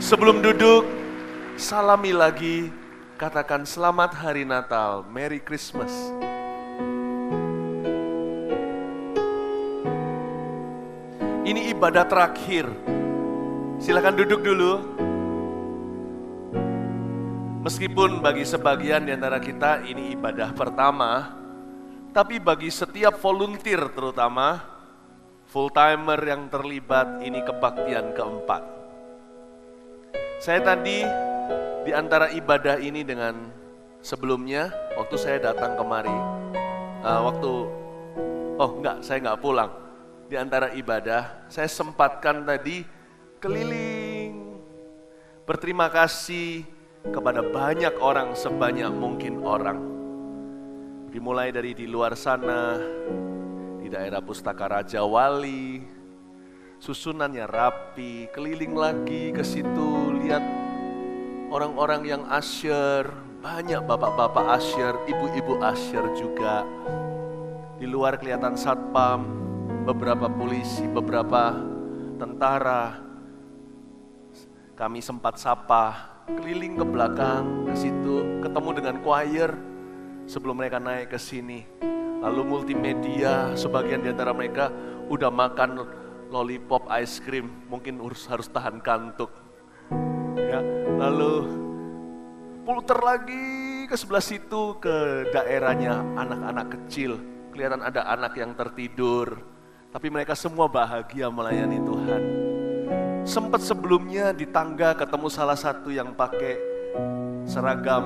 Sebelum duduk, salami lagi, katakan selamat hari Natal, Merry Christmas. Ini ibadah terakhir. Silakan duduk dulu. Meskipun bagi sebagian di antara kita ini ibadah pertama, tapi bagi setiap volunteer terutama, full-timer yang terlibat, ini kebaktian keempat. Saya tadi di antara ibadah ini dengan sebelumnya, waktu saya datang kemari, saya nggak pulang. Di antara ibadah, saya sempatkan tadi keliling, berterima kasih kepada banyak orang, sebanyak mungkin orang. Dimulai dari di luar sana, di daerah Pustaka Raja Wali, susunannya rapi, keliling lagi ke situ, lihat orang-orang yang asyir, banyak bapak-bapak asyir, ibu-ibu asyir juga. Di luar kelihatan satpam, beberapa polisi, beberapa tentara. Kami sempat sapa, keliling ke belakang, ke situ, ketemu dengan choir sebelum mereka naik ke sini. Lalu multimedia, sebagian di antara mereka udah makan lollipop, ice cream, mungkin harus tahan kantuk. Ya, lalu putar lagi ke sebelah situ, ke daerahnya anak-anak kecil. Kelihatan ada anak yang tertidur, tapi mereka semua bahagia melayani Tuhan. Sempat sebelumnya di tangga ketemu salah satu yang pakai seragam,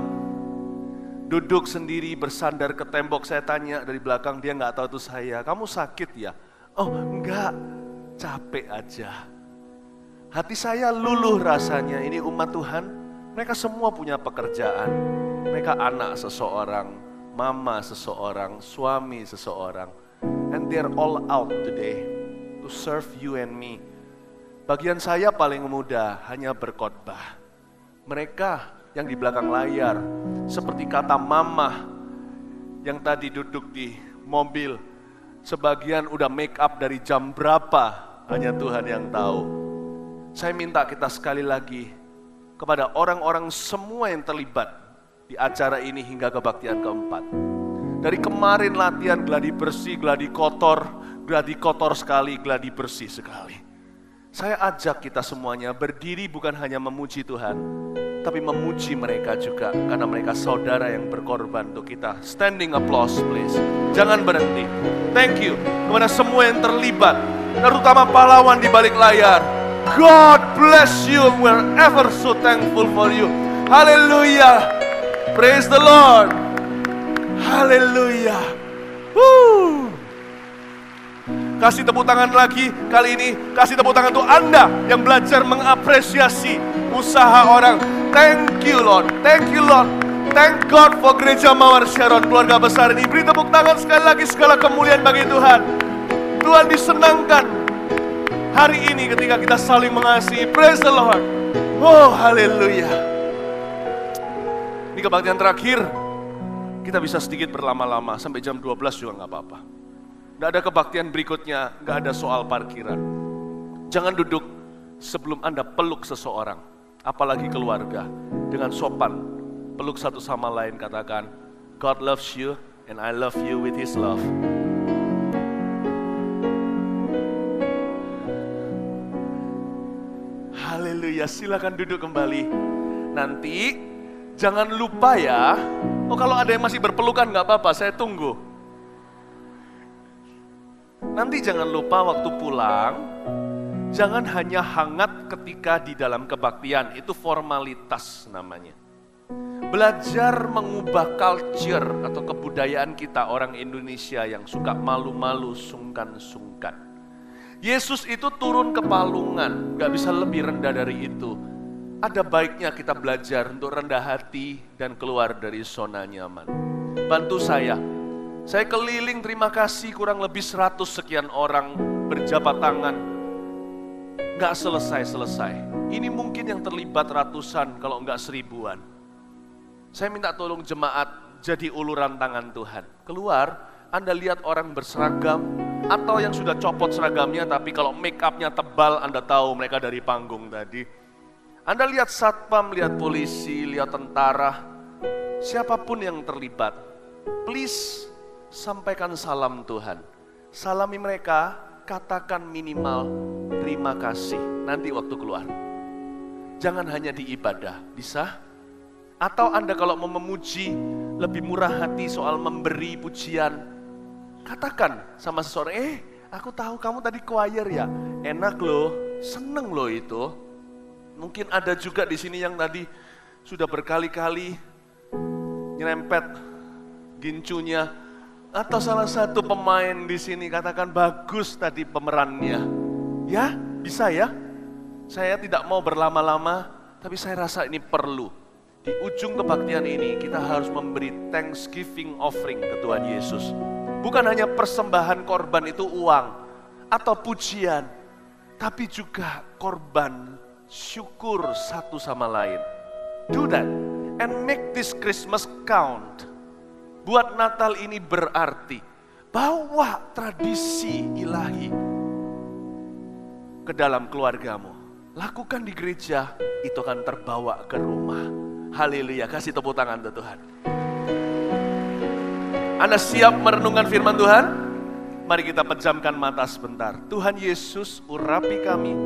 duduk sendiri bersandar ke tembok. Saya tanya dari belakang, dia nggak tahu itu saya. Kamu sakit ya? Oh enggak, capek aja. Hati saya luluh rasanya, ini umat Tuhan, mereka semua punya pekerjaan. Mereka anak seseorang, mama seseorang, suami seseorang. And they're all out today to serve you and me. Bagian saya paling mudah hanya berkhotbah. Mereka yang di belakang layar, seperti kata mama yang tadi duduk di mobil, sebagian udah make up dari jam berapa, hanya Tuhan yang tahu. Saya minta kita sekali lagi kepada orang-orang semua yang terlibat di acara ini hingga kebaktian keempat. Dari kemarin latihan gladi bersih, gladi kotor sekali, gladi bersih sekali. Saya ajak kita semuanya berdiri bukan hanya memuji Tuhan, tapi memuji mereka juga, karena mereka saudara yang berkorban untuk kita. Standing applause please. Jangan berhenti. Thank you kepada semua yang terlibat, terutama pahlawan di balik layar. God bless you. We're ever so thankful for you. Hallelujah. Praise the Lord. Hallelujah. Woo. Kasih tepuk tangan lagi. Kali ini kasih tepuk tangan untuk Anda yang belajar mengapresiasi usaha orang. Thank you Lord. Thank you Lord. Thank God for Gereja Mawar Sharon, keluarga besar ini. Beri tepuk tangan sekali lagi, segala kemuliaan bagi Tuhan. Tuhan disenangkan hari ini ketika kita saling mengasihi. Praise the Lord. Oh haleluya. Ini kebaktian terakhir. Kita bisa sedikit berlama-lama, sampai jam 12 juga gak apa-apa. Gak ada kebaktian berikutnya, gak ada soal parkiran. Jangan duduk sebelum Anda peluk seseorang, apalagi keluarga, dengan sopan. Peluk satu sama lain, katakan, God loves you and I love you with His love. Haleluya, silakan duduk kembali. Nanti jangan lupa ya. Oh, kalau ada yang masih berpelukan gak apa-apa, saya tunggu. Nanti jangan lupa waktu pulang, jangan hanya hangat ketika di dalam kebaktian, itu formalitas namanya. Belajar mengubah culture atau kebudayaan kita orang Indonesia yang suka malu-malu, sungkan-sungkan. Yesus itu turun ke palungan, gak bisa lebih rendah dari itu. Ada baiknya kita belajar untuk rendah hati dan keluar dari zona nyaman. Bantu saya keliling terima kasih kurang lebih 100 sekian orang berjabat tangan. Gak selesai-selesai. Ini mungkin yang terlibat ratusan kalau enggak seribuan. Saya minta tolong jemaat jadi uluran tangan Tuhan. Keluar, Anda lihat orang berseragam atau yang sudah copot seragamnya tapi kalau make upnya tebal Anda tahu mereka dari panggung tadi. Anda lihat satpam, lihat polisi, lihat tentara, siapapun yang terlibat, please sampaikan salam Tuhan. Salami mereka, katakan minimal terima kasih nanti waktu keluar. Jangan hanya di ibadah, bisa? Atau Anda kalau mau memuji, lebih murah hati soal memberi pujian, katakan sama seseorang, aku tahu kamu tadi choir ya, enak loh, seneng loh itu. Mungkin ada juga di sini yang tadi sudah berkali-kali nyerempet gincunya, atau salah satu pemain di sini katakan bagus tadi pemerannya. Ya, bisa ya. Saya tidak mau berlama-lama, tapi saya rasa ini perlu. Di ujung kebaktian ini kita harus memberi thanksgiving offering ke Tuhan Yesus. Bukan hanya persembahan korban itu uang atau pujian, tapi juga korban syukur satu sama lain. Do that and make this Christmas count. Buat Natal ini berarti. Bawa tradisi ilahi ke dalam keluargamu. Lakukan di gereja, itu akan terbawa ke rumah. Haleluya, kasih tepuk tangan untuk Tuhan. Anda siap merenungkan firman Tuhan? Mari kita pejamkan mata sebentar. Tuhan Yesus, urapi kami,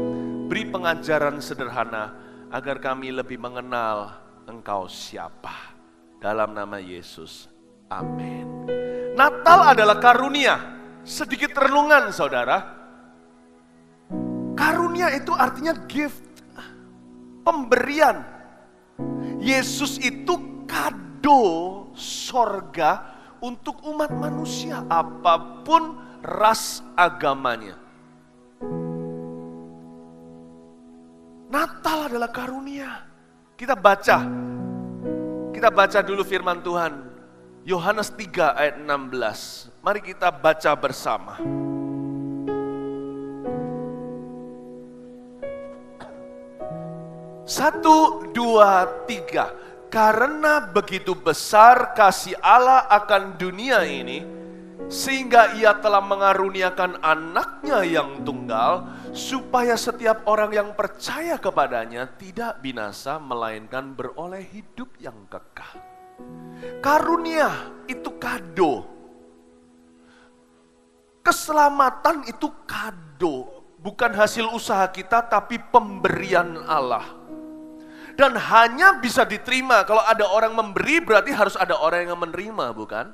beri pengajaran sederhana, agar kami lebih mengenal Engkau siapa. Dalam nama Yesus, amin. Natal adalah karunia. Sedikit renungan saudara. Karunia itu artinya gift, pemberian. Yesus itu kado sorga untuk umat manusia, apapun ras agamanya. Natal adalah karunia. Kita baca dulu firman Tuhan. Yohanes 3 ayat 16. Mari kita baca bersama. Satu, dua, tiga. Karena begitu besar kasih Allah akan dunia ini, sehingga ia telah mengaruniakan anaknya yang tunggal, supaya setiap orang yang percaya kepadanya tidak binasa, melainkan beroleh hidup yang kekal. Karunia itu kado. Keselamatan itu kado. Bukan hasil usaha kita, tapi pemberian Allah. Dan hanya bisa diterima kalau ada orang memberi, berarti harus ada orang yang menerima, bukan?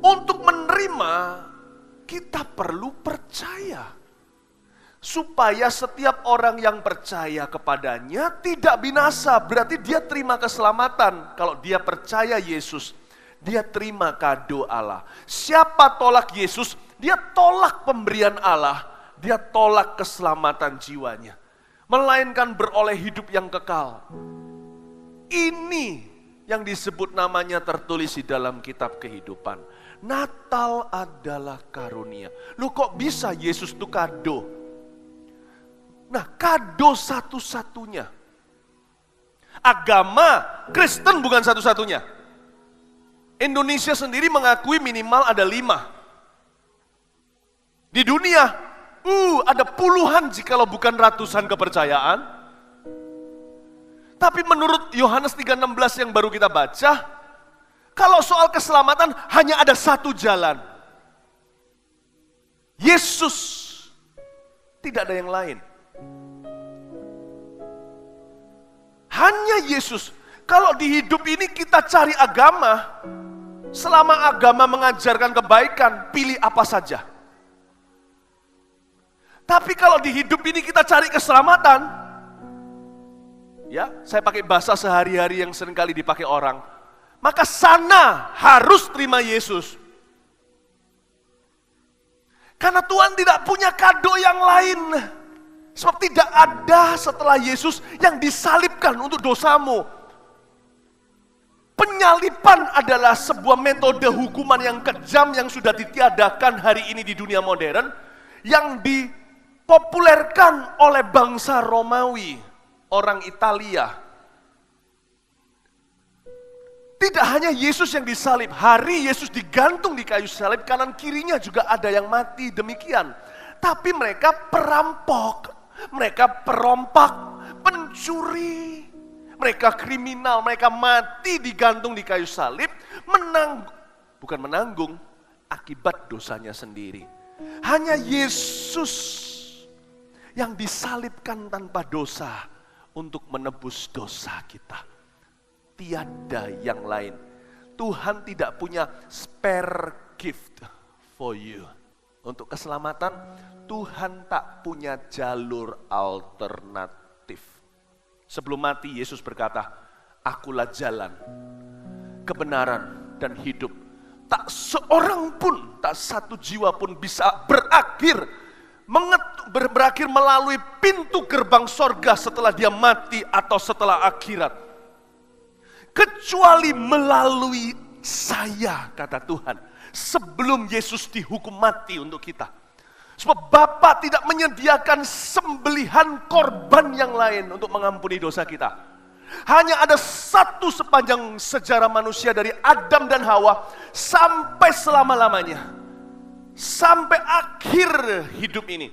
Untuk menerima, kita perlu percaya. Supaya setiap orang yang percaya kepadanya tidak binasa, berarti dia terima keselamatan. Kalau dia percaya Yesus, dia terima kado Allah. Siapa tolak Yesus, dia tolak pemberian Allah, dia tolak keselamatan jiwanya. Melainkan beroleh hidup yang kekal. Ini yang disebut namanya tertulis di dalam kitab kehidupan. Natal adalah karunia. Loh kok bisa Yesus itu kado? Nah, kado satu-satunya. Agama Kristen bukan satu-satunya. Indonesia sendiri mengakui minimal ada 5. Di dunia ada puluhan jikalau bukan ratusan kepercayaan. Tapi menurut Yohanes 3:16 yang baru kita baca, kalau soal keselamatan hanya ada satu jalan. Yesus, tidak ada yang lain. Hanya Yesus. Kalau di hidup ini kita cari agama, selama agama mengajarkan kebaikan, pilih apa saja. Tapi kalau di hidup ini kita cari keselamatan, ya, saya pakai bahasa sehari-hari yang seringkali dipakai orang, maka sana harus terima Yesus. Karena Tuhan tidak punya kado yang lain. Sebab tidak ada setelah Yesus yang disalibkan untuk dosamu. Penyaliban adalah sebuah metode hukuman yang kejam yang sudah ditiadakan hari ini di dunia modern, yang dipopulerkan oleh bangsa Romawi, orang Italia. Tidak hanya Yesus yang disalib, hari Yesus digantung di kayu salib, kanan kirinya juga ada yang mati demikian. Tapi mereka perampok, mereka perompak, pencuri, mereka kriminal, mereka mati digantung di kayu salib, bukan menanggung akibat dosanya sendiri. Hanya Yesus yang disalibkan tanpa dosa untuk menebus dosa kita. Tiada yang lain. Tuhan tidak punya spare gift for you. Untuk keselamatan, Tuhan tak punya jalur alternatif. Sebelum mati, Yesus berkata, "Akulah jalan, kebenaran, dan hidup. Tak seorang pun, tak satu jiwa pun bisa berakhir melalui pintu gerbang sorga setelah dia mati atau setelah akhirat. Kecuali melalui saya," kata Tuhan, sebelum Yesus dihukum mati untuk kita. Sebab Bapa tidak menyediakan sembelihan korban yang lain untuk mengampuni dosa kita. Hanya ada satu sepanjang sejarah manusia dari Adam dan Hawa sampai selama-lamanya. Sampai akhir hidup ini.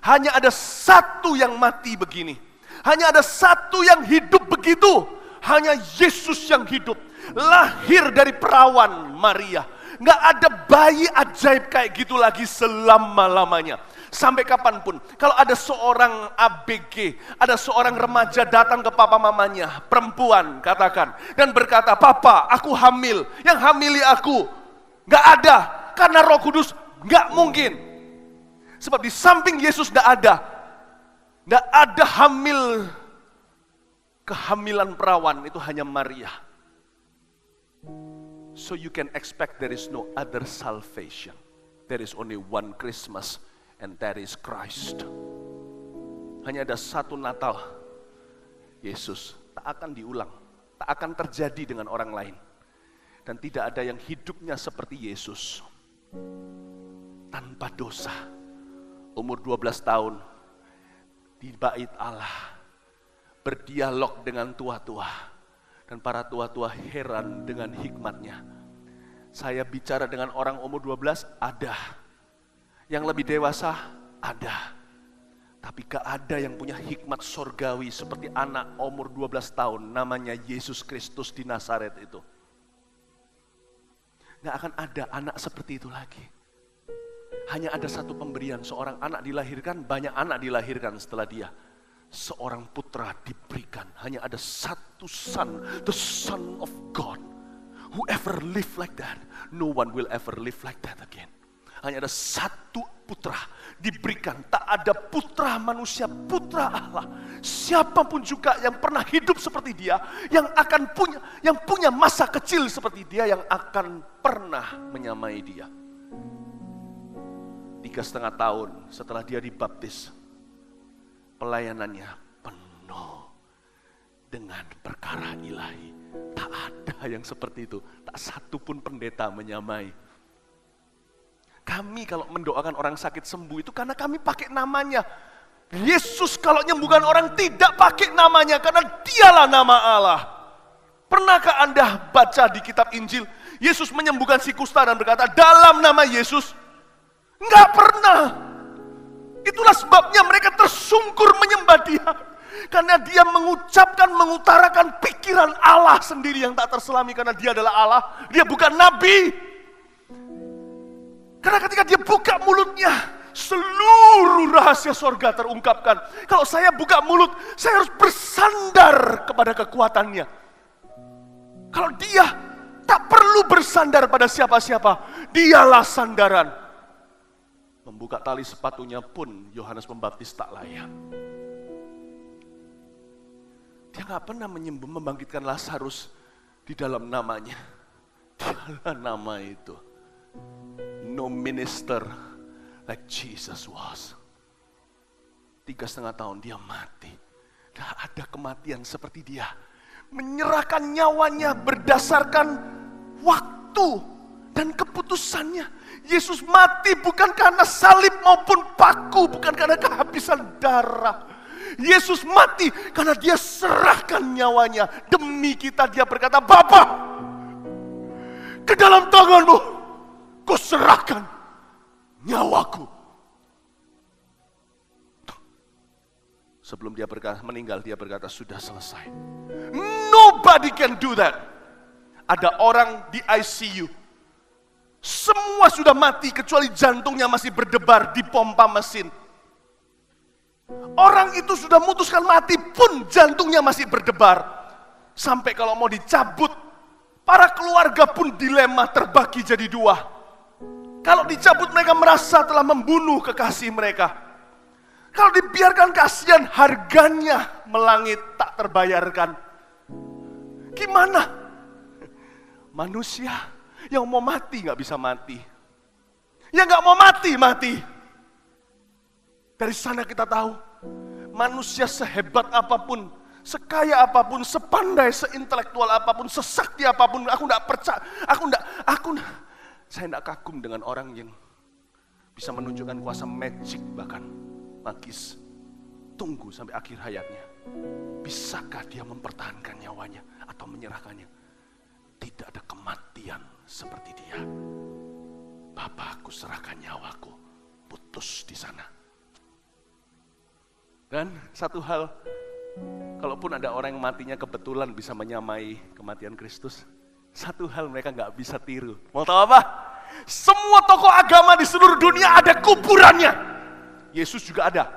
Hanya ada satu yang mati begini. Hanya ada satu yang hidup begitu. Hanya Yesus yang hidup. Lahir dari perawan Maria. Nggak ada bayi ajaib kayak gitu lagi selama-lamanya. Sampai kapanpun. Kalau ada seorang ABG, ada seorang remaja datang ke papa mamanya, perempuan katakan, dan berkata, "Papa, aku hamil. Yang hamili aku." Nggak ada. Karena Roh Kudus nggak mungkin. Sebab di samping Yesus nggak ada. Nggak ada kehamilan perawan, itu hanya Maria. So you can expect there is no other salvation. There is only one Christmas and that is Christ. Hanya ada satu Natal. Yesus tak akan diulang, tak akan terjadi dengan orang lain. Dan tidak ada yang hidupnya seperti Yesus. Tanpa dosa. Umur 12 tahun di bait Allah. Berdialog dengan tua-tua. Dan para tua-tua heran dengan hikmatnya. Saya bicara dengan orang umur 12, ada. Yang lebih dewasa, ada. Tapi gak ada yang punya hikmat sorgawi seperti anak umur 12 tahun, namanya Yesus Kristus di Nazaret itu. Gak akan ada anak seperti itu lagi. Hanya ada satu pemberian, seorang anak dilahirkan, banyak anak dilahirkan setelah dia. Seorang putra diberikan, hanya ada satu son, the Son of God. Whoever live like that, no one will ever live like that again. Hanya ada satu putra diberikan, tak ada putra manusia, putra Allah. Siapapun juga yang pernah hidup seperti dia, yang punya masa kecil seperti dia, yang akan pernah menyamai dia. 3,5 tahun setelah dia dibaptis, pelayanannya penuh dengan perkara ilahi. Tak ada yang seperti itu. Tak satu pun pendeta menyamai. Kami kalau mendoakan orang sakit sembuh itu karena kami pakai namanya. Yesus kalau menyembuhkan orang tidak pakai namanya karena dialah nama Allah. Pernahkah Anda baca di kitab Injil, Yesus menyembuhkan si kusta dan berkata, "Dalam nama Yesus"? Enggak pernah. Itulah sebabnya mereka tersungkur menyembah dia. Karena dia mengutarakan pikiran Allah sendiri yang tak terselami. Karena dia adalah Allah, dia bukan nabi. Karena ketika dia buka mulutnya, seluruh rahasia sorga terungkapkan. Kalau saya buka mulut, saya harus bersandar kepada kekuatannya. Kalau dia tak perlu bersandar pada siapa-siapa, dialah sandaran. Membuka tali sepatunya pun Yohanes Pembaptis tak layak. Dia gak pernah membangkitkan Lazarus di dalam namanya. Dialah nama itu. No minister like Jesus was. 3,5 tahun dia mati. Gak ada kematian seperti dia. Menyerahkan nyawanya berdasarkan waktu dan keputusannya. Yesus mati bukan karena salib maupun paku, bukan karena kehabisan darah. Yesus mati karena dia serahkan nyawanya. Demi kita dia berkata, "Bapa, ke dalam tanganmu ku serahkan nyawaku." Sebelum dia meninggal, dia berkata, sudah selesai. Nobody can do that. Ada orang di ICU. Semua sudah mati, kecuali jantungnya masih berdebar di pompa mesin. Orang itu sudah memutuskan mati pun jantungnya masih berdebar. Sampai kalau mau dicabut, para keluarga pun dilema terbagi jadi dua. Kalau dicabut mereka merasa telah membunuh kekasih mereka. Kalau dibiarkan kasihan, harganya melangit tak terbayarkan. Gimana? Manusia yang mau mati gak bisa mati. Yang gak mau mati, mati. Dari sana kita tahu, manusia sehebat apapun, sekaya apapun, sepandai, seintelektual apapun, sesakti apapun, aku gak percaya, saya gak kagum dengan orang yang bisa menunjukkan kuasa magic bahkan. Magis, tunggu sampai akhir hayatnya. Bisakah dia mempertahankan nyawanya atau menyerahkannya? Tidak ada kematian seperti dia. Bapa, aku serahkan nyawaku, putus di sana. Dan satu hal, kalaupun ada orang yang matinya kebetulan bisa menyamai kematian Kristus, satu hal mereka gak bisa tiru. Mau tahu apa? Semua tokoh agama di seluruh dunia ada kuburannya. Yesus juga ada.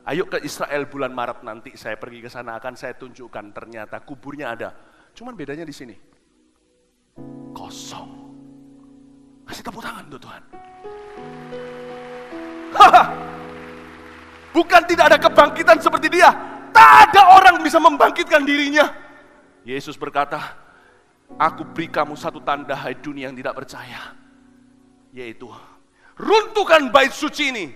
Ayo ke Israel bulan Maret nanti, saya pergi ke sana akan saya tunjukkan ternyata kuburnya ada. Cuman bedanya di sini. Kosong. Kasih tepuk tangan tuh Tuhan. Bukan tidak ada kebangkitan seperti dia. Tak ada orang bisa membangkitkan dirinya. Yesus berkata, aku beri kamu satu tanda hai dunia yang tidak percaya. Yaitu, runtuhkan bait suci ini.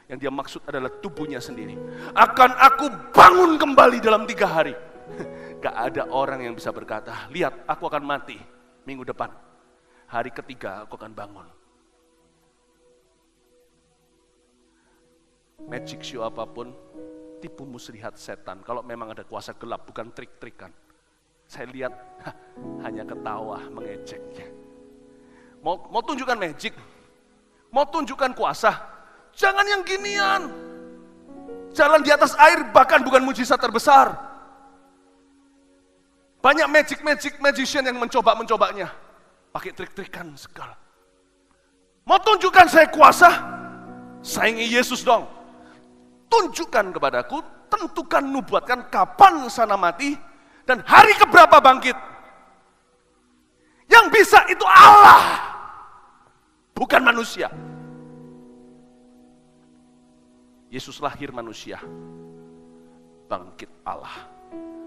Yang dia maksud adalah tubuhnya sendiri. Akan aku bangun kembali dalam 3 hari. Gak ada orang yang bisa berkata, lihat aku akan mati minggu depan. Hari ketiga aku akan bangun. Magic show apapun, tipu muslihat setan. Kalau memang ada kuasa gelap, bukan trik-trikan. Saya lihat hanya ketawa mengejeknya. Mau tunjukkan magic, mau tunjukkan kuasa, jangan yang ginian. Jalan di atas air bahkan bukan mujizat terbesar. Banyak magician yang mencobanya. Pakai trik-trikan segala. Mau tunjukkan saya kuasa? Saingi Yesus dong. Tunjukkan kepadaku, tentukan, nubuatkan kapan sana mati dan hari keberapa bangkit. Yang bisa itu Allah, bukan manusia. Yesus lahir manusia, bangkit Allah.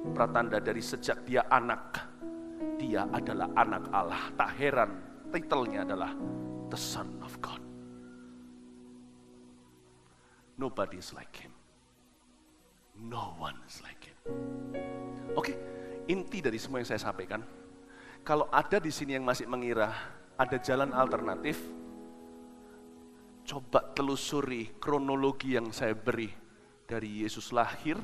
Pratanda dari sejak dia anak, dia adalah anak Allah. Tak heran titelnya adalah The Son of God. Nobody is like him. No one is like him. Oke, inti dari semua yang saya sampaikan, kalau ada di sini yang masih mengira ada jalan alternatif, coba telusuri kronologi yang saya beri dari Yesus lahir,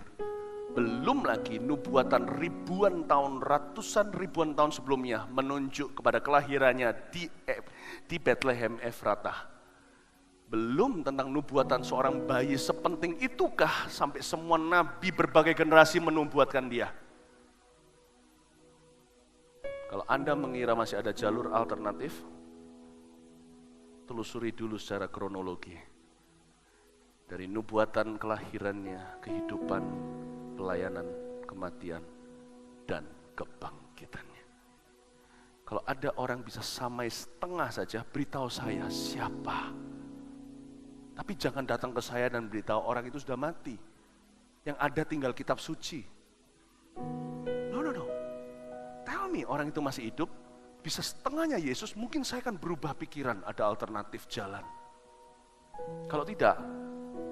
belum lagi nubuatan ribuan tahun, ratusan ribuan tahun sebelumnya menunjuk kepada kelahirannya di Bethlehem Efratah. Belum tentang nubuatan seorang bayi sepenting itukah sampai semua nabi berbagai generasi menubuatkan dia. Kalau Anda mengira masih ada jalur alternatif, telusuri dulu secara kronologi. Dari nubuatan kelahirannya, kehidupan, pelayanan, kematian, dan kebangkitannya. Kalau ada orang bisa samai setengah saja, beritahu saya siapa. Tapi jangan datang ke saya dan beritahu orang itu sudah mati. Yang ada tinggal kitab suci. No. Tell me orang itu masih hidup, bisa setengahnya Yesus, mungkin saya akan berubah pikiran, ada alternatif jalan. Kalau tidak,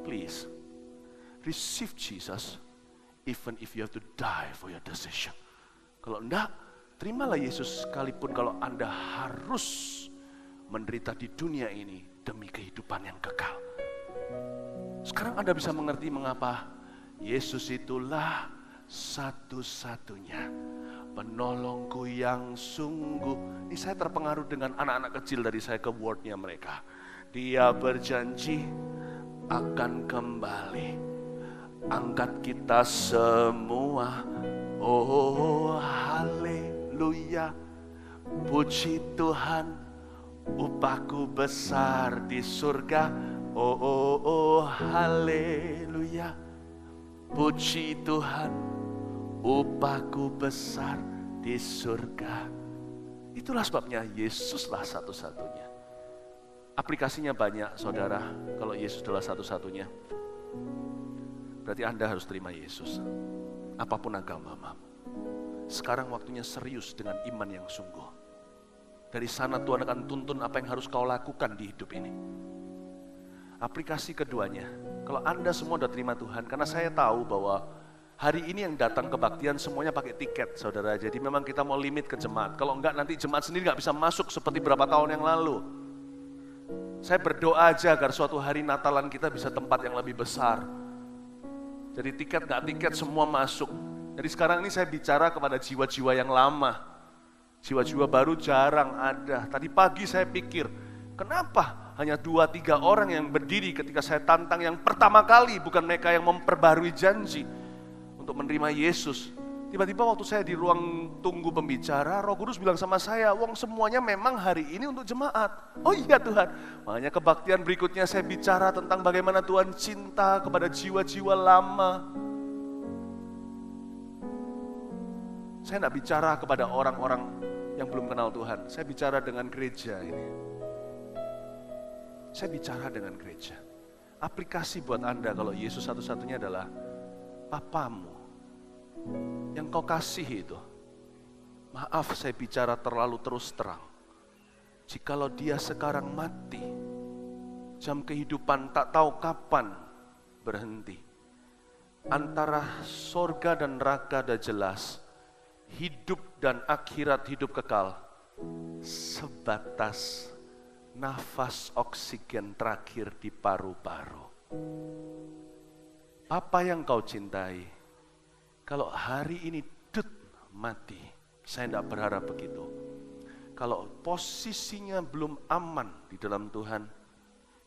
please, receive Jesus, even if you have to die for your decision. Kalau enggak, terimalah Yesus sekalipun kalau Anda harus menderita di dunia ini demi kehidupan yang kekal. Sekarang Anda bisa mengerti mengapa Yesus itulah satu-satunya penolongku yang sungguh. Ini saya terpengaruh dengan anak-anak kecil dari saya ke wordnya mereka. Dia berjanji akan kembali angkat kita semua. Oh haleluya, puji Tuhan, upahku besar di surga. Oh haleluya, puji Tuhan, upahku besar di surga. Itulah sebabnya Yesuslah satu-satunya. Aplikasinya banyak, saudara. Kalau Yesus adalah satu-satunya, berarti Anda harus terima Yesus. Apapun agamamu. Sekarang waktunya serius dengan iman yang sungguh. Dari sana Tuhan akan tuntun apa yang harus kau lakukan di hidup ini. Aplikasi keduanya, kalau Anda semua sudah terima Tuhan, karena saya tahu bahwa hari ini yang datang kebaktian semuanya pakai tiket, saudara. Jadi memang kita mau limit ke jemaat. Kalau enggak nanti jemaat sendiri enggak bisa masuk seperti beberapa tahun yang lalu. Saya berdoa aja agar suatu hari Natalan kita bisa tempat yang lebih besar. Jadi tiket enggak tiket semua masuk. Jadi sekarang ini saya bicara kepada jiwa-jiwa yang lama. Jiwa-jiwa baru jarang ada. Tadi pagi saya pikir, kenapa hanya 2-3 orang yang berdiri ketika saya tantang yang pertama kali, bukan mereka yang memperbarui janji untuk menerima Yesus. Tiba-tiba waktu saya di ruang tunggu pembicara, Roh Kudus bilang sama saya, wong semuanya memang hari ini untuk jemaat. Oh iya Tuhan. Makanya kebaktian berikutnya saya bicara tentang bagaimana Tuhan cinta kepada jiwa-jiwa lama. Saya tidak bicara kepada orang-orang yang belum kenal Tuhan. Saya bicara dengan gereja ini. Saya bicara dengan gereja. Aplikasi buat Anda kalau Yesus satu-satunya adalah Papamu yang kau kasih itu. Maaf saya bicara terlalu terus terang. Jikalau dia sekarang mati, jam kehidupan tak tahu kapan berhenti. Antara sorga dan neraka dah jelas. Hidup dan akhirat hidup kekal. Sebatas nafas oksigen terakhir di paru-paru. Apa yang kau cintai? Kalau hari ini mati, saya tidak berharap begitu. Kalau posisinya belum aman di dalam Tuhan,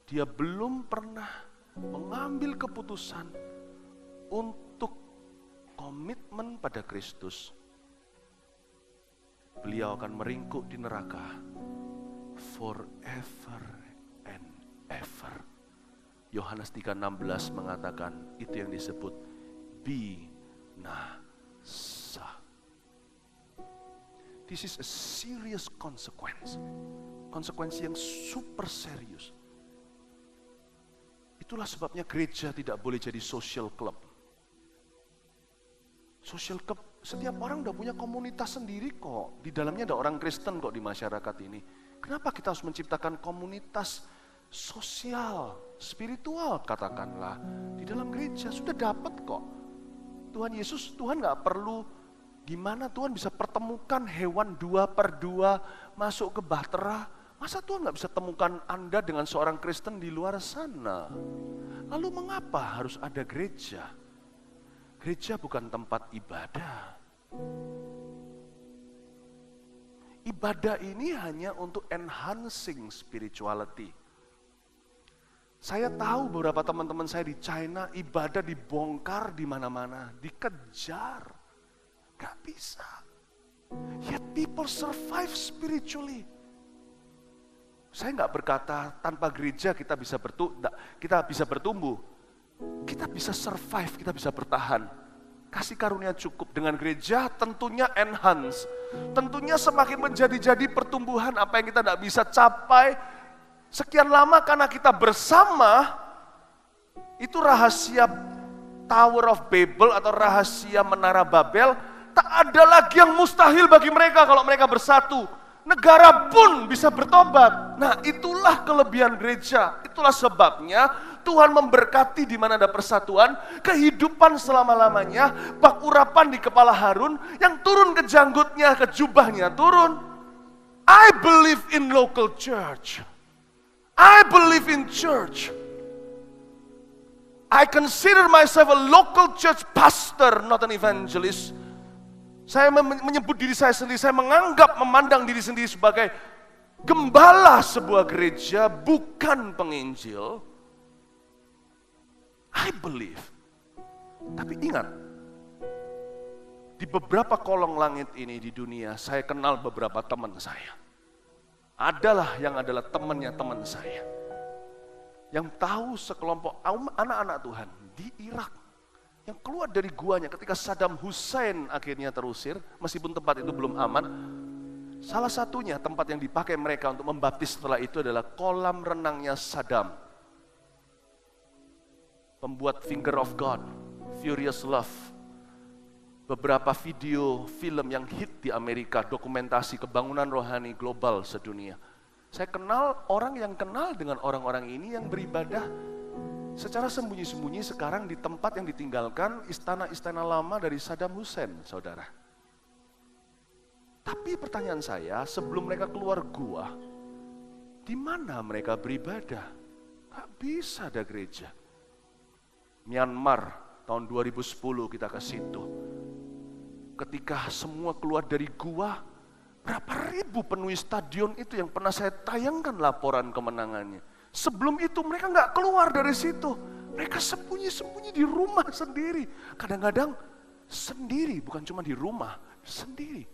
dia belum pernah mengambil keputusan untuk komitmen pada Kristus, beliau akan meringkuk di neraka forever and ever. Yohanes 3:16 mengatakan, itu yang disebut binasa. This is a serious consequence. Konsekuensi yang super serius. Itulah sebabnya gereja tidak boleh jadi social club. Social club, setiap orang udah punya komunitas sendiri kok. Di dalamnya ada orang Kristen kok di masyarakat ini. Kenapa kita harus menciptakan komunitas sosial, spiritual katakanlah. Di dalam gereja sudah dapat kok. Tuhan Yesus, Tuhan gak perlu gimana Tuhan bisa pertemukan hewan 2/2 masuk ke bahtera. Masa Tuhan gak bisa temukan Anda dengan seorang Kristen di luar sana? Lalu mengapa harus ada gereja? Gereja bukan tempat ibadah. Ibadah ini hanya untuk enhancing spirituality. Saya tahu beberapa teman-teman saya di China ibadah dibongkar di mana-mana, dikejar. Gak bisa. Yet people survive spiritually. Saya gak berkata tanpa gereja kita bisa bertumbuh. Kita bisa survive, kita bisa bertahan. Kasih karunia cukup. Dengan gereja tentunya enhance. Tentunya semakin menjadi-jadi pertumbuhan apa yang kita tidak bisa capai sekian lama karena kita bersama. Itu rahasia Tower of Babel atau rahasia Menara Babel. Tak ada lagi yang mustahil bagi mereka kalau mereka bersatu. Negara pun bisa bertobat. Nah, itulah kelebihan gereja. Itulah sebabnya Tuhan memberkati di mana ada persatuan, kehidupan selama-lamanya, bak urapan di kepala Harun, yang turun ke janggutnya, ke jubahnya turun. I believe in local church. I believe in church. I consider myself a local church pastor, not an evangelist. Saya menyebut diri saya sendiri, saya memandang diri sendiri sebagai gembala sebuah gereja, bukan penginjil. I believe. Tapi ingat, di beberapa kolong langit ini di dunia, saya kenal beberapa teman saya. Adalah yang adalah temannya teman saya. Yang tahu sekelompok anak-anak Tuhan di Irak. Yang keluar dari guanya ketika Saddam Hussein akhirnya terusir, meskipun tempat itu belum aman. Salah satunya tempat yang dipakai mereka untuk membaptis setelah itu adalah kolam renangnya Saddam. Pembuat Finger of God, Furious Love. Beberapa video film yang hit di Amerika, dokumentasi kebangunan rohani global sedunia. Saya kenal orang yang kenal dengan orang-orang ini yang beribadah secara sembunyi-sembunyi sekarang di tempat yang ditinggalkan istana-istana lama dari Saddam Hussein, saudara. Tapi pertanyaan saya, sebelum mereka keluar gua, di mana mereka beribadah? Gak bisa ada gereja. Myanmar, tahun 2010 kita ke situ. Ketika semua keluar dari gua, berapa ribu penuhi stadion itu yang pernah saya tayangkan laporan kemenangannya. Sebelum itu mereka gak keluar dari situ. Mereka sembunyi-sembunyi di rumah sendiri. Kadang-kadang sendiri, bukan cuma di rumah, sendiri.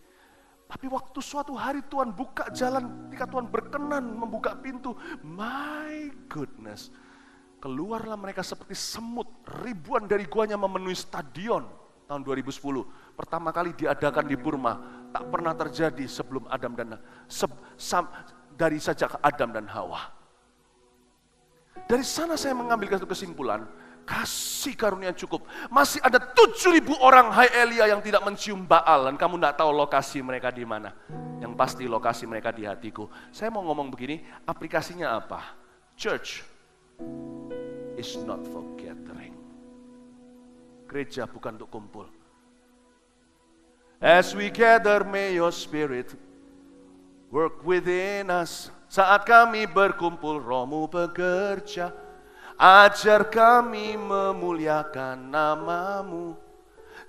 Tapi waktu suatu hari Tuhan buka jalan, ketika Tuhan berkenan membuka pintu, my goodness. Keluarlah mereka seperti semut, ribuan dari guanya memenuhi stadion tahun 2010. Pertama kali diadakan di Burma, tak pernah terjadi sebelum Adam dan dari sejak Adam dan Hawa. Dari sana saya mengambil satu kesimpulan, kasih karunia cukup. Masih ada 7.000 orang, hai Elia, yang tidak mencium Baal, dan kamu tidak tahu lokasi mereka di mana. Yang pasti lokasi mereka di hatiku. Saya mau ngomong begini, aplikasinya apa? Church is not for gathering. Gereja bukan untuk kumpul. As we gather, may your spirit work within us. Saat kami berkumpul, Roh-Mu bekerja. Ajar kami memuliakan nama-Mu.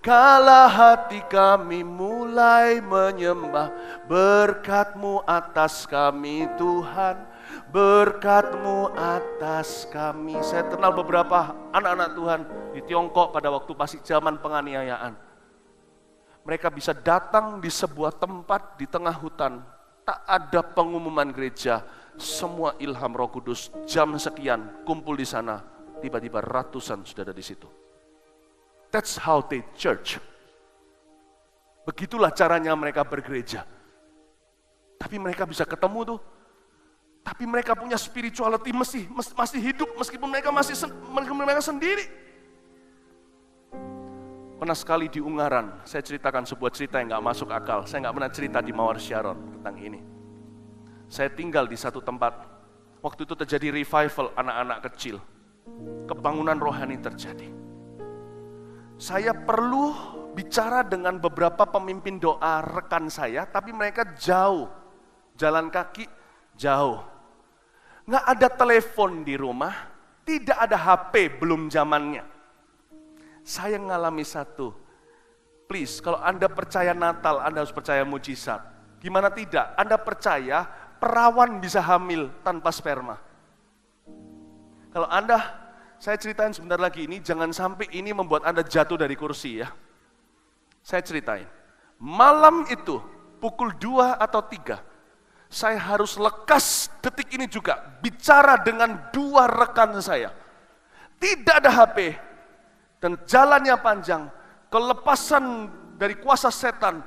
Kala hati kami mulai menyembah, berkat-Mu atas kami Tuhan. Berkat-Mu atas kami. Saya kenal beberapa anak-anak Tuhan di Tiongkok pada waktu masih zaman penganiayaan. Mereka bisa datang di sebuah tempat di tengah hutan, tak ada pengumuman gereja, semua ilham Roh Kudus, jam sekian kumpul di sana, tiba-tiba ratusan sudah ada di situ. That's how they church. Begitulah caranya mereka bergereja. Tapi mereka bisa ketemu tuh. Tapi mereka punya spirituality masih hidup meskipun mereka mereka sendiri. Pernah sekali di Ungaran, saya ceritakan sebuah cerita yang gak masuk akal. Saya gak pernah cerita di Mawar Sharon tentang ini. Saya tinggal di satu tempat, waktu itu terjadi revival anak-anak kecil. Kebangunan rohani terjadi. Saya perlu bicara dengan beberapa pemimpin doa rekan saya, tapi mereka jauh. Jalan kaki, jauh. Nggak ada telepon di rumah, tidak ada HP, belum zamannya. Saya ngalami satu, please, kalau Anda percaya Natal, Anda harus percaya mujizat. Gimana tidak? Anda percaya perawan bisa hamil tanpa sperma. Kalau Anda, saya ceritain sebentar lagi ini, jangan sampai ini membuat Anda jatuh dari kursi ya. Saya ceritain, malam itu, pukul 2 atau 3, saya harus lekas detik ini juga, bicara dengan 2 rekan saya. Tidak ada HP. Dan jalannya panjang, kelepasan dari kuasa setan,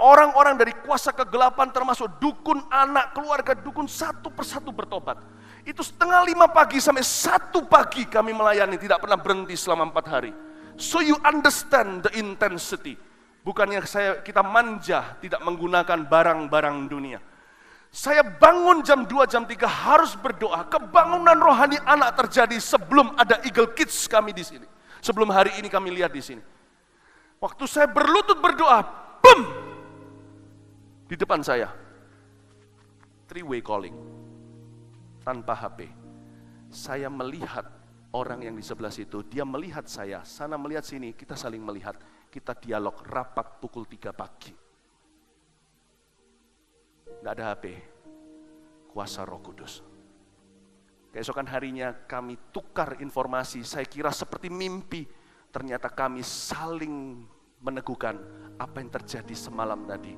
orang-orang dari kuasa kegelapan termasuk dukun, anak, keluarga dukun satu persatu bertobat. Itu 4:30 pagi sampai 1 pagi kami melayani, tidak pernah berhenti selama 4 hari. So you understand the intensity. Bukannya kita manja, tidak menggunakan barang-barang dunia. Saya bangun jam 2, jam 3 harus berdoa. Kebangunan rohani anak terjadi sebelum ada Eagle Kids kami di sini. Sebelum hari ini kami lihat di sini. Waktu saya berlutut berdoa, boom! Di depan saya. 3-way calling. Tanpa HP. Saya melihat orang yang di sebelah situ. Dia melihat saya, sana melihat sini. Kita saling melihat. Kita dialog rapat pukul 3 pagi. Nggak ada HP. Kuasa Roh Kudus. Keesokan harinya kami tukar informasi, saya kira seperti mimpi. ternyata kami saling meneguhkan apa yang terjadi semalam tadi.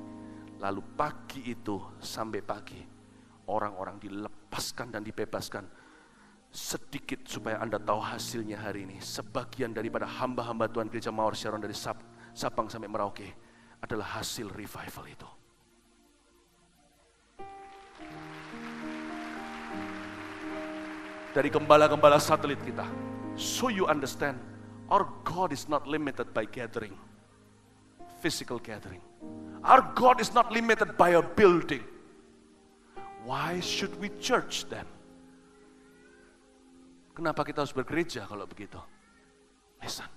Lalu pagi itu sampai pagi, orang-orang dilepaskan dan dibebaskan. Sedikit supaya Anda tahu hasilnya hari ini. Sebagian daripada hamba-hamba Tuhan Gereja Mawar Sharon dari Sabang sampai Merauke adalah hasil revival itu. Dari gembala-gembala satelit kita. So you understand, our God is not limited by gathering. Physical gathering. Our God is not limited by a building. Why should we church then? Kenapa kita harus bergereja kalau begitu? Listen.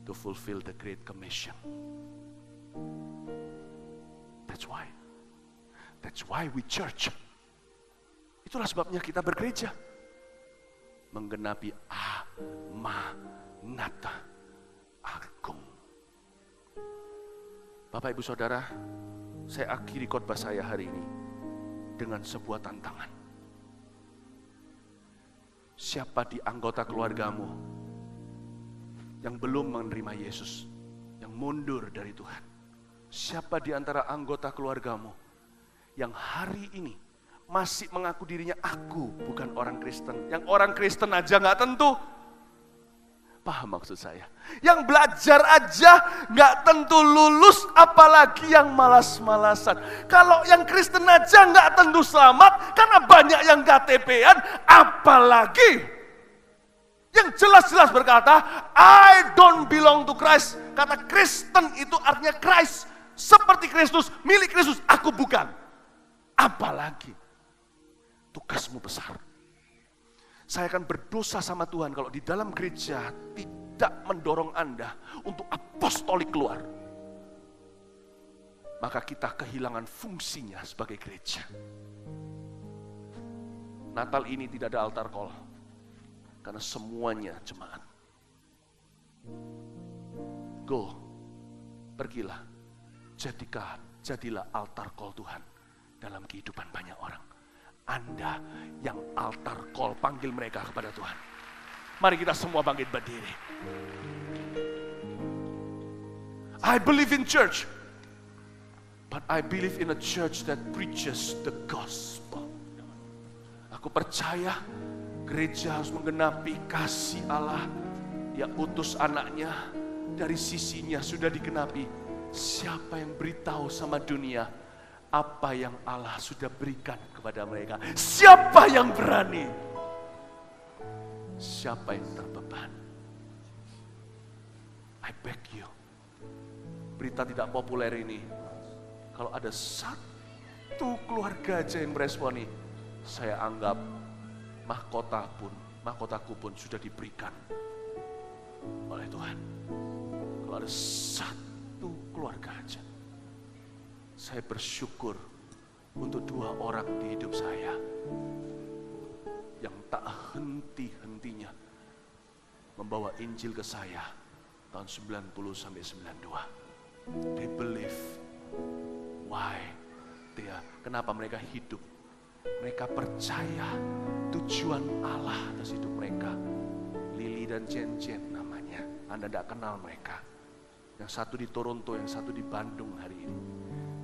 To fulfill the Great Commission. That's why. That's why we church. Itulah sebabnya kita bergereja. Menggenapi amanata agung. Bapak Ibu Saudara, saya akhiri khotbah saya hari ini dengan sebuah tantangan. Siapa di anggota keluargamu yang belum menerima Yesus, yang mundur dari Tuhan? Siapa di antara anggota keluargamu yang hari ini masih mengaku dirinya aku bukan orang Kristen? Yang orang Kristen aja gak tentu. Paham maksud saya? Yang belajar aja gak tentu lulus, apalagi yang malas-malasan. Kalau yang Kristen aja gak tentu selamat, karena banyak yang KTP-an, apalagi yang jelas-jelas berkata, I don't belong to Christ. Kata Kristen itu artinya Christ, seperti Kristus, milik Kristus, aku bukan. Apalagi tugasmu besar. Saya akan berdosa sama Tuhan kalau di dalam gereja tidak mendorong Anda untuk apostolik keluar. Maka kita kehilangan fungsinya sebagai gereja. Natal ini tidak ada altar call. Karena semuanya jemaat. Go, pergilah, jadilah altar call Tuhan dalam kehidupan banyak orang. Anda yang altar call, panggil mereka kepada Tuhan. Mari kita semua bangkit berdiri. I believe in church, but I believe in a church that preaches the gospel. Aku percaya gereja harus menggenapi kasih Allah yang utus anaknya, dari sisinya sudah digenapi. Siapa yang beritahu sama dunia apa yang Allah sudah berikan kepada mereka? Siapa yang berani? Siapa yang terbeban? I beg you. Berita tidak populer ini, kalau ada satu keluarga aja yang meresponi, saya anggap mahkotaku pun sudah diberikan oleh Tuhan. Kalau ada satu keluarga aja, saya bersyukur untuk 2 orang di hidup saya yang tak henti-hentinya membawa Injil ke saya tahun 90 sampai 92. They believe. Why? Kenapa mereka hidup? Mereka percaya tujuan Allah atas hidup mereka. Lili dan Jen namanya. Anda tidak kenal mereka. Yang satu di Toronto, yang satu di Bandung hari ini.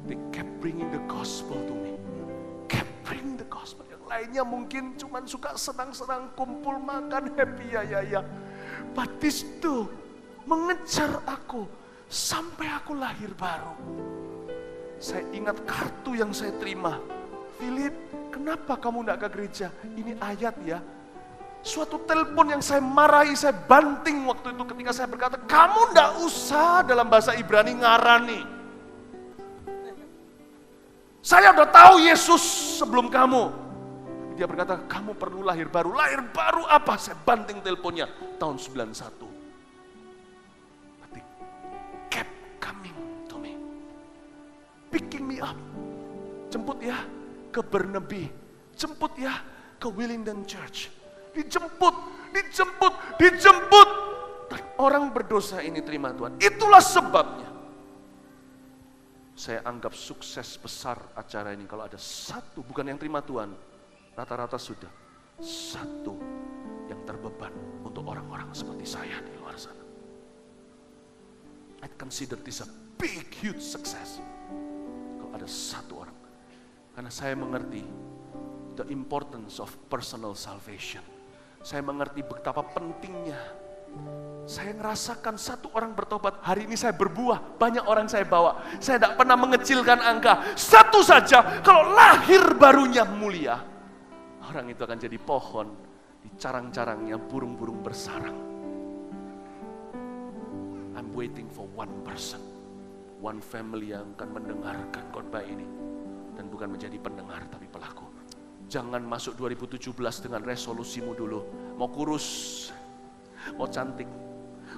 They kept bringing the gospel to me. Kept bringing the gospel. Yang lainnya mungkin cuma suka senang-senang, kumpul makan, happy ya. But this too mengejar aku sampai aku lahir baru. Saya ingat kartu yang saya terima. Philip, kenapa kamu tidak ke gereja? Ini ayat ya. Suatu telepon yang saya marahi, saya banting waktu itu ketika saya berkata, kamu tidak usah dalam bahasa Ibrani ngarani. Saya udah tahu Yesus sebelum kamu. Dia berkata, kamu perlu lahir baru. Lahir baru apa? Saya banting teleponnya tahun 91. But they kept coming to me. Picking me up. Jemput ya ke Burnaby. Jemput ya ke Willingdon Church. Dijemput. Dan orang berdosa ini terima Tuhan. Itulah sebabnya saya anggap sukses besar acara ini kalau ada satu, bukan yang terima Tuhan, rata-rata sudah satu yang terbeban untuk orang-orang seperti saya di luar sana. I consider this a big, huge success. Kalau ada satu orang. Karena saya mengerti the importance of personal salvation. Saya mengerti betapa pentingnya. Saya ngerasakan satu orang bertobat, hari ini saya berbuah, banyak orang saya bawa. Saya tidak pernah mengecilkan angka. Satu saja, kalau lahir barunya mulia, orang itu akan jadi pohon, di carang-carangnya burung-burung bersarang. I'm waiting for one person, one family yang akan mendengarkan khotbah ini. Dan bukan menjadi pendengar, tapi pelaku. Jangan masuk 2017 dengan resolusimu dulu. Mau kurus, mau cantik,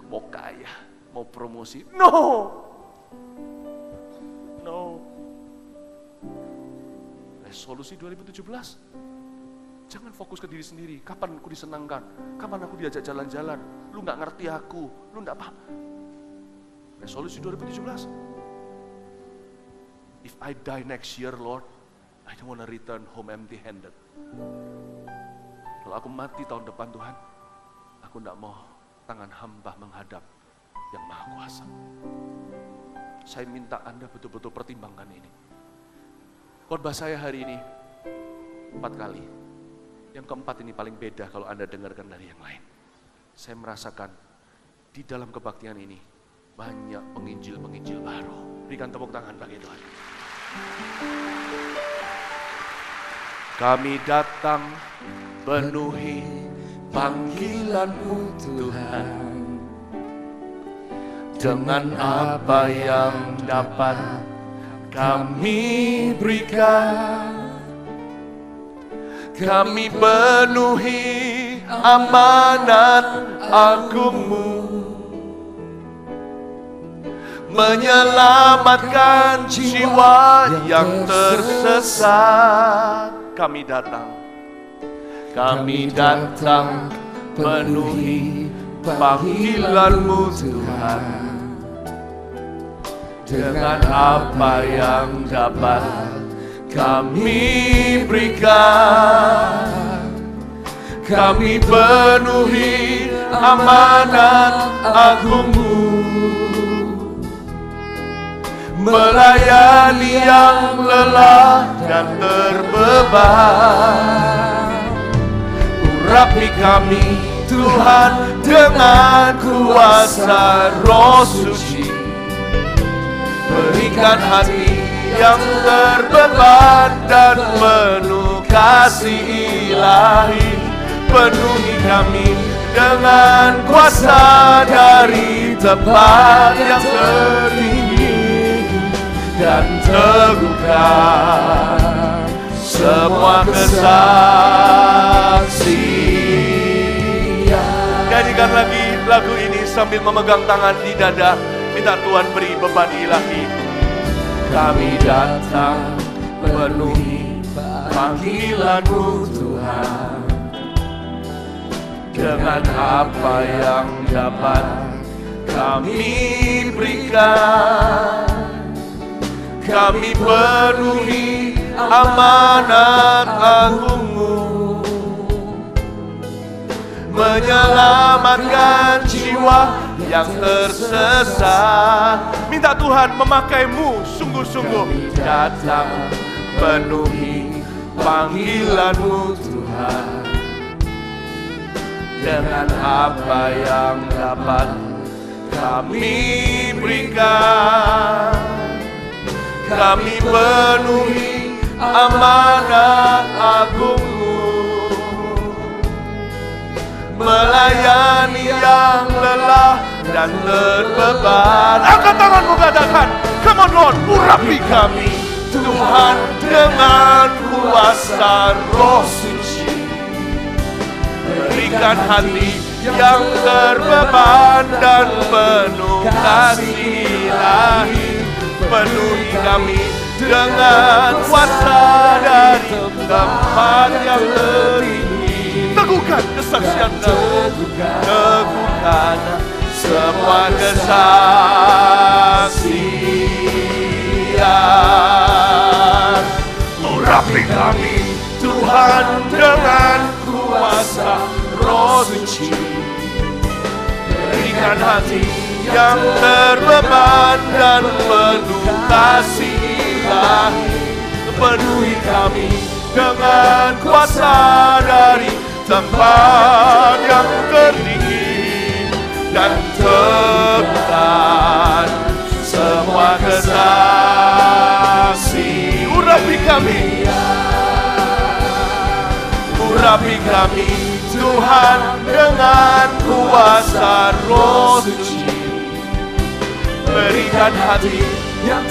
mau kaya, mau promosi. No! No. Resolusi 2017. Jangan fokus ke diri sendiri. Kapan aku disenangkan? Kapan aku diajak jalan-jalan? Lu gak ngerti aku. Lu gak paham. Resolusi 2017. If I die next year, Lord, I don't want to return home empty-handed. Kalau aku mati tahun depan, Tuhan, aku tidak mau tangan hamba menghadap yang Maha Kuasa. Saya minta Anda betul-betul pertimbangkan ini. Khotbah saya hari ini 4 kali. Yang keempat ini paling beda kalau Anda dengarkan dari yang lain. Saya merasakan di dalam kebaktian ini banyak penginjil-penginjil baru. Berikan tepuk tangan bagi Tuhan. Kami datang penuhi panggilan-Mu Tuhan, dengan apa yang dapat kami berikan. Kami penuhi amanat agung-Mu, menyelamatkan jiwa yang tersesat. Kami datang penuhi panggilan-Mu Tuhan, dengan apa yang dapat kami berikan. Kami penuhi amanat agung-Mu, melayani yang lelah dan terbeban. Urapi kami Tuhan dengan kuasa Roh Suci, berikan hati yang terbeban dan penuh kasih ilahi. Penuhi kami dengan kuasa dari tempat yang tertinggi, dan teguhkan semua kesaksian. Nyanyikan lagi lagu ini sambil memegang tangan di dada. Minta Tuhan beri beban ilahi. Kami datang penuhi panggilan-Mu Tuhan, dengan apa yang dapat kami berikan. Kami penuhi amanat agung-Mu, menyelamatkan jiwa yang tersesat. Minta Tuhan memakai-Mu sungguh-sungguh. Datang penuhi panggilan-Mu Tuhan, dengan apa yang dapat kami berikan. Kami penuhi amanat agung-Mu, melayani yang lelah dan terbeban. Angkat tanganmu, katakan, come on Lord, urapi kami Tuhan dengan kuasa Roh Suci. Berikan hati yang terbeban dan penuh kasih ilahi. Penuhi kami dengan kuasa dari tempat yang tertinggi. Teguhkan kesaksian, teguhkan semua kesaksian. Urapi kami Tuhan dengan kuasa Roh Suci. berikan hati yang terbeban dan penuh kasih ilahi. Penuhi kami dengan kuasa dari tempat yang tertinggi, dan teguhkan semua kesaksi. Urapi kami, urapi kami Tuhan dengan kuasa Roh Suci. Berikan hati yang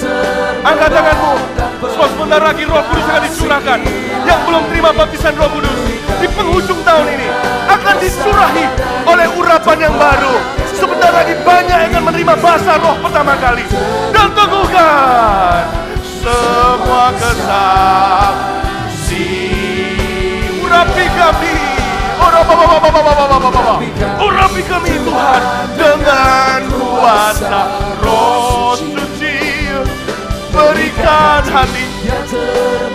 angkat tanganmu. Sebentar lagi Roh Kudus akan dicurahkan. Yang belum terima baptisan Roh Kudus di penghujung tahun ini akan dicurahi oleh urapan yang baru. Sebentar lagi banyak yang akan menerima bahasa Roh pertama kali. Dan teguhkan semua kesaksi. Urapi kami, urapi kami Tuhan dengan kuasa Roh Suci. Berikan hati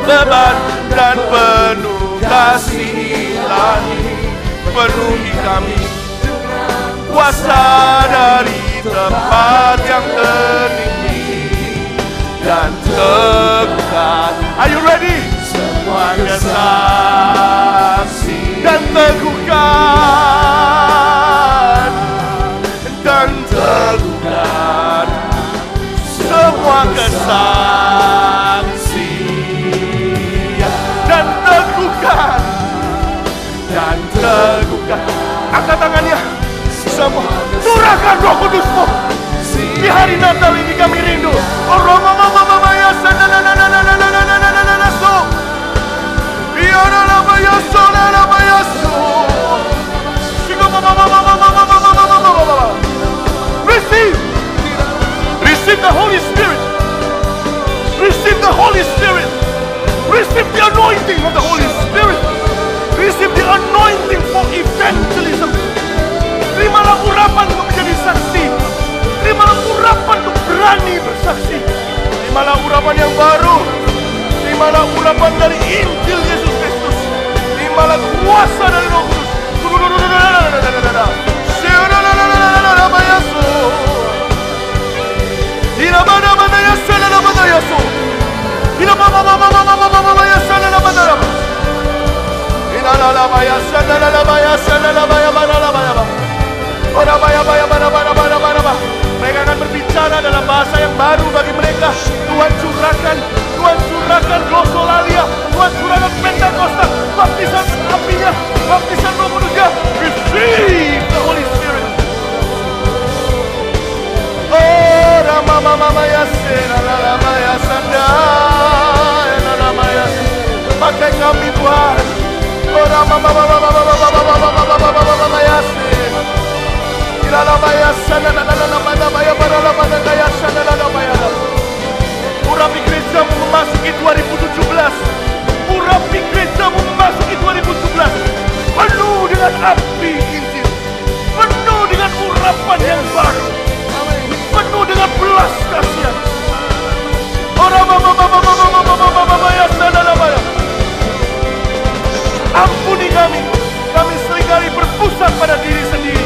beban dan penuh kasih ilahi. Penuhi kami kuasa dari tempat yang tertinggi, dan teguhkan. Are you ready? Semua kesaksi. Dan teguhkan, dan teguhkan semua kesaksi. Dan teguhkan, dan teguhkan. Angkat tangannya semua. Curahkan Roh Kudus-Mu. Di hari Natal ini kami rindu. Receive the Holy Spirit. Receive the Holy Spirit. Receive the anointing of the Holy Spirit. Receive the anointing for evangelism. Terimalah urapan untuk menjadi saksi. Terimalah urapan untuk berani bersaksi. Terimalah urapan yang baru. Terimalah urapan dari Injil Yesus Kristus. Terimalah kuasa dari Roh Kudus. Mereka akan berbicara dalam bahasa yang baru bagi mereka. Tuhan curahkan glosolalia, Tuhan curahkan Pentakosta, baptisan apinya, baptisan Roh Kudusnya. Receive the Holy Spirit. Oh, Rama Mama Yasena, Rama Yasanda, Rama Yasena. Pakai kami Tuhan. Oh, Rama Mama Yasena. Rama Yasena, Rama Yasena. Urapi gerejamu memasuki 2017. Urapi gerejamu memasuki 2017. Penuh dengan api Injil. Penuh dengan urapan yang baru. Penuh dengan belas kasihan. Ampuni kami. Kami seringkali berpusat pada diri sendiri.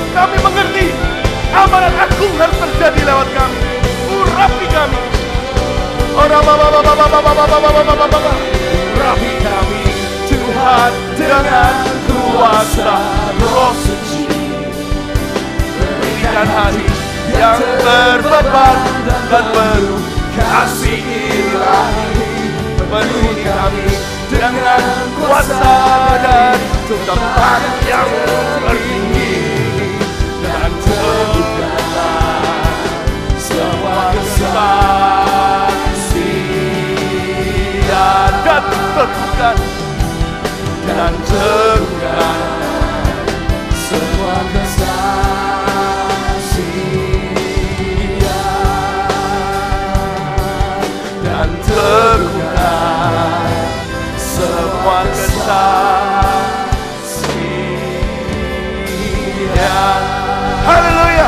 Kami mengerti amanat agung harus terjadi lewat kami. Urapi kami. Urapi kami Tuhan dengan kuasa Roh Suci. Berikan hati yang terbeban dan penuh kasih ilahi. Penuhi kami dengan kuasa dari tempat yang tertinggi, dan teguhkan semua kesaksi. Dan teguhkan, dan teguhkan semua kesaksi. Dan teguhkan semua kesaksian. Haleluya.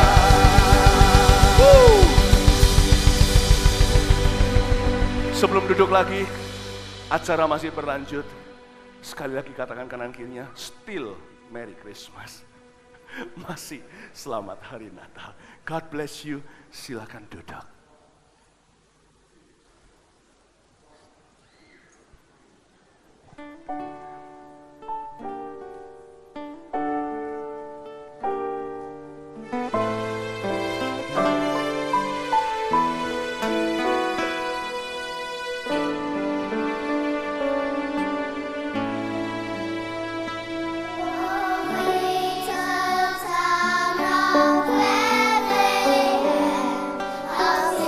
Sebelum duduk lagi, acara masih berlanjut. Sekali lagi katakan kanan kirinya, still Merry Christmas. Masih selamat hari Natal. God bless you. Silakan duduk. Hãy subscribe cho kênh Ghiền Mì Gõ để không bỏ lỡ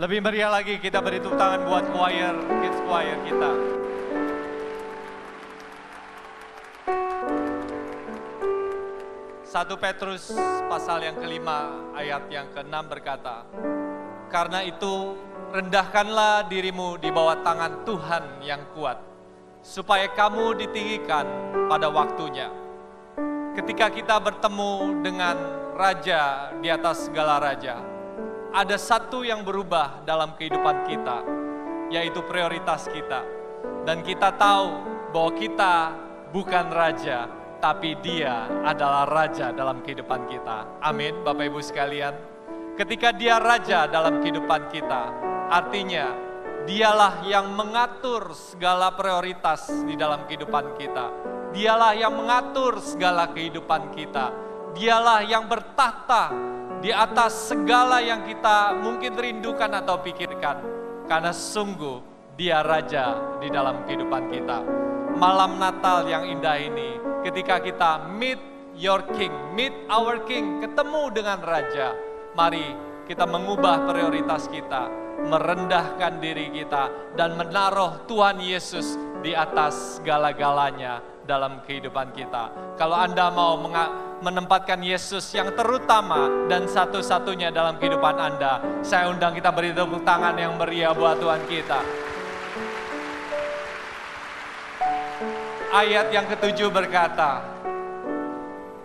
Lebih meriah lagi kita beri tepuk tangan buat choir, kids choir kita. Satu Petrus pasal yang kelima ayat yang ke-6 berkata, karena itu rendahkanlah dirimu di bawah tangan Tuhan yang kuat, supaya kamu ditinggikan pada waktunya. Ketika kita bertemu dengan Raja di atas segala raja, ada satu yang berubah dalam kehidupan kita, yaitu prioritas kita. Dan kita tahu bahwa kita bukan raja, tapi Dia adalah Raja dalam kehidupan kita. Amin, Bapak Ibu sekalian. Ketika Dia Raja dalam kehidupan kita, artinya Dialah yang mengatur segala prioritas di dalam kehidupan kita. Dialah yang mengatur segala kehidupan kita. Dialah yang bertahta di atas segala yang kita mungkin rindukan atau pikirkan. Karena sungguh Dia Raja di dalam kehidupan kita. Malam Natal yang indah ini, ketika kita meet your King, meet our King, ketemu dengan Raja, mari kita mengubah prioritas kita, merendahkan diri kita, dan menaruh Tuhan Yesus di atas segala-galanya dalam kehidupan kita. Kalau Anda mau menempatkan Yesus yang terutama dan satu-satunya dalam kehidupan Anda, saya undang kita beri tepuk tangan yang meriah buat Tuhan kita. Ayat yang ke-7 berkata,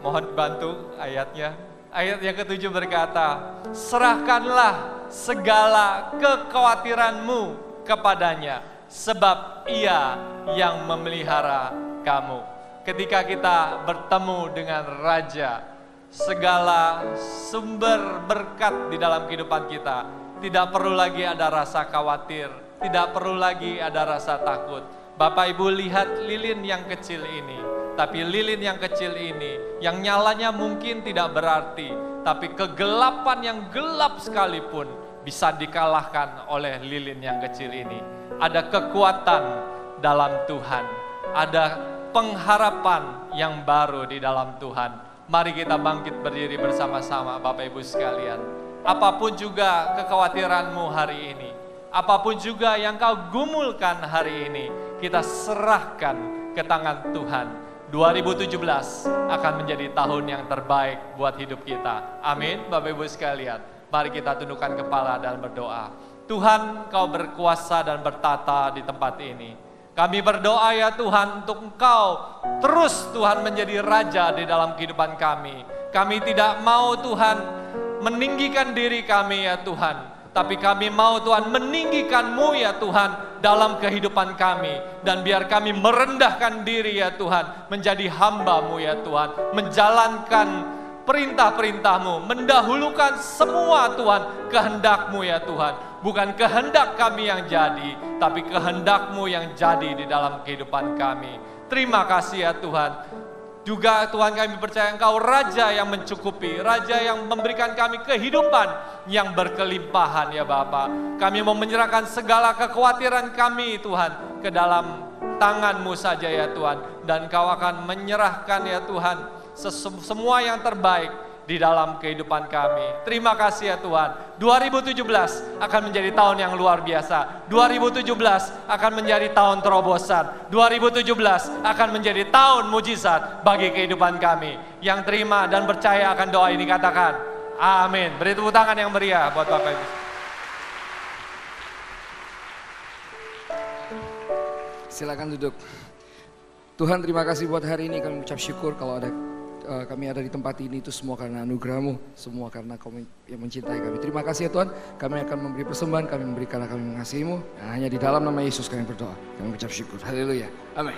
mohon bantu ayatnya. Ayat yang ke-7 berkata, serahkanlah segala kekhawatiranmu kepadanya, sebab Ia yang memelihara kamu. Ketika kita bertemu dengan Raja, segala sumber berkat di dalam kehidupan kita, tidak perlu lagi ada rasa khawatir, tidak perlu lagi ada rasa takut. Bapak Ibu lihat lilin yang kecil ini, tapi lilin yang kecil ini, yang nyalanya mungkin tidak berarti, tapi kegelapan yang gelap sekalipun bisa dikalahkan oleh lilin yang kecil ini. Ada kekuatan dalam Tuhan, ada pengharapan yang baru di dalam Tuhan. Mari kita bangkit berdiri bersama-sama Bapak Ibu sekalian. Apapun juga kekhawatiranmu hari ini, apapun juga yang kau gumulkan hari ini, kita serahkan ke tangan Tuhan. 2017 akan menjadi tahun yang terbaik buat hidup kita. Amin, Bapak Ibu sekalian. Mari kita tundukkan kepala dan berdoa. Tuhan, Kau berkuasa dan bertata di tempat ini. Kami berdoa ya Tuhan, untuk Engkau terus Tuhan menjadi Raja di dalam kehidupan kami. Kami tidak mau Tuhan meninggikan diri kami ya Tuhan, tapi kami mau Tuhan meninggikan-Mu ya Tuhan dalam kehidupan kami. Dan biar kami merendahkan diri ya Tuhan, menjadi hamba-Mu ya Tuhan, menjalankan perintah-perintah-Mu, mendahulukan semua Tuhan kehendak-Mu ya Tuhan. Bukan kehendak kami yang jadi, tapi kehendak-Mu yang jadi di dalam kehidupan kami. Terima kasih ya Tuhan. Juga Tuhan kami percaya Engkau Raja yang mencukupi, Raja yang memberikan kami kehidupan yang berkelimpahan ya Bapa. Kami mau menyerahkan segala kekhawatiran kami Tuhan ke dalam tangan-Mu saja ya Tuhan. Dan Kau akan menyerahkan ya Tuhan semua yang terbaik di dalam kehidupan kami. Terima kasih ya Tuhan. 2017 akan menjadi tahun yang luar biasa. 2017 akan menjadi tahun terobosan. 2017 akan menjadi tahun mujizat bagi kehidupan kami. Yang terima dan percaya akan doa ini katakan amin. Beri tepuk tangan yang meriah buat Bapak Ibu. Silakan duduk. Tuhan, terima kasih buat hari ini. Kami ucap syukur kalau kami ada di tempat ini, itu semua karena anugerah-Mu, semua karena Kau yang mencintai kami. Terima kasih ya Tuhan, kami akan memberi persembahan, kami memberi karena kami mengasihi-Mu. Dan hanya di dalam nama Yesus kami berdoa, kami ucap syukur. Haleluya, amin.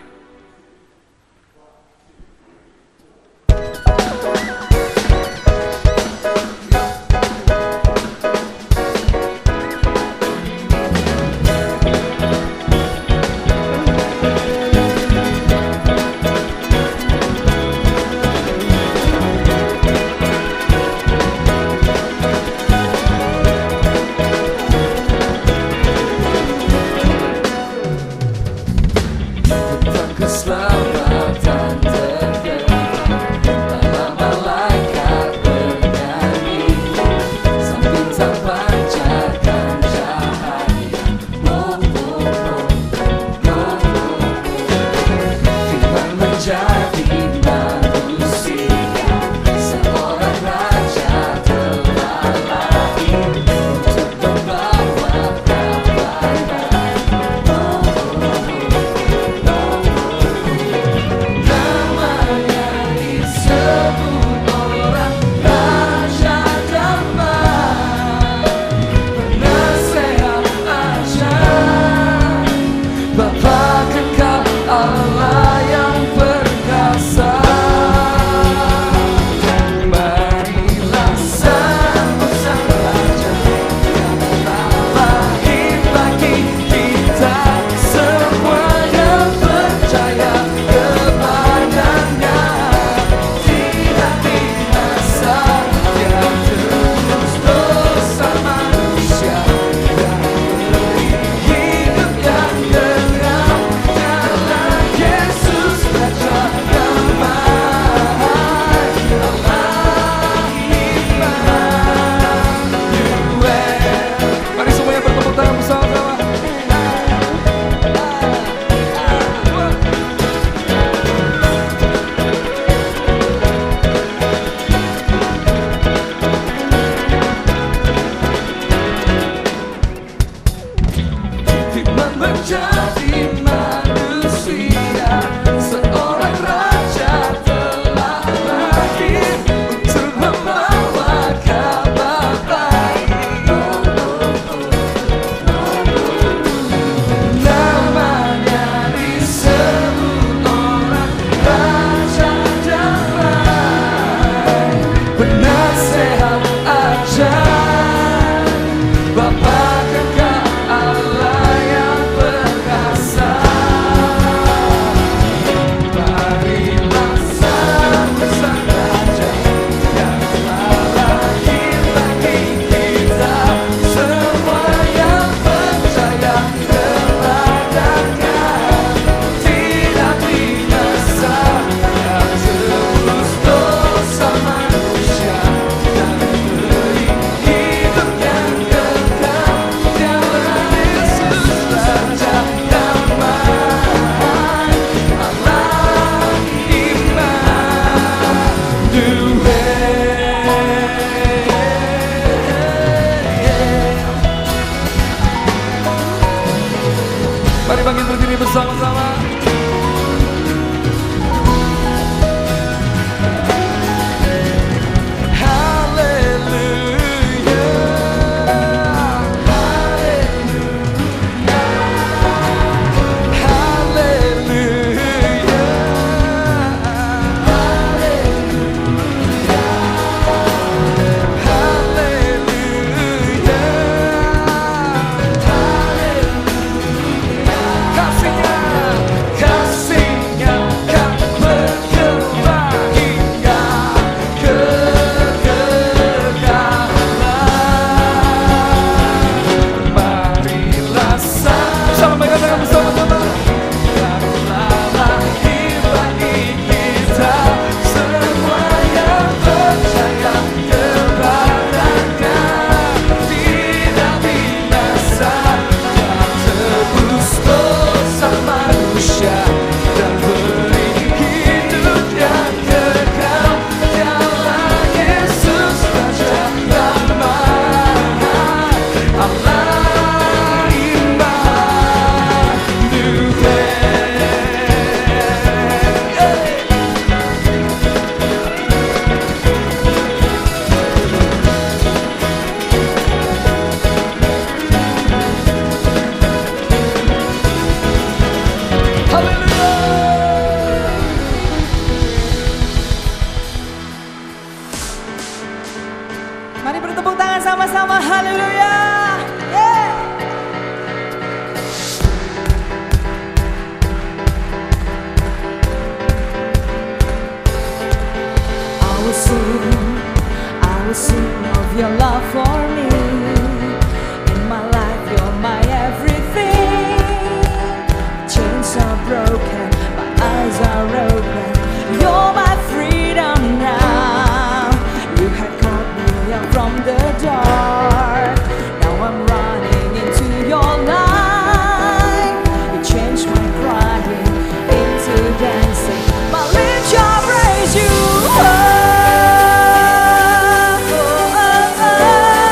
sama-sama, haleluya. Yeah. I will sing of your love for me. In my life, you're my everything. Chains are broken, my eyes are open. You're my freedom now. You had called me out from the dark. Now I'm running into your light. You changed my crying into dancing. My lips shall praise you. Oh, oh, oh, oh.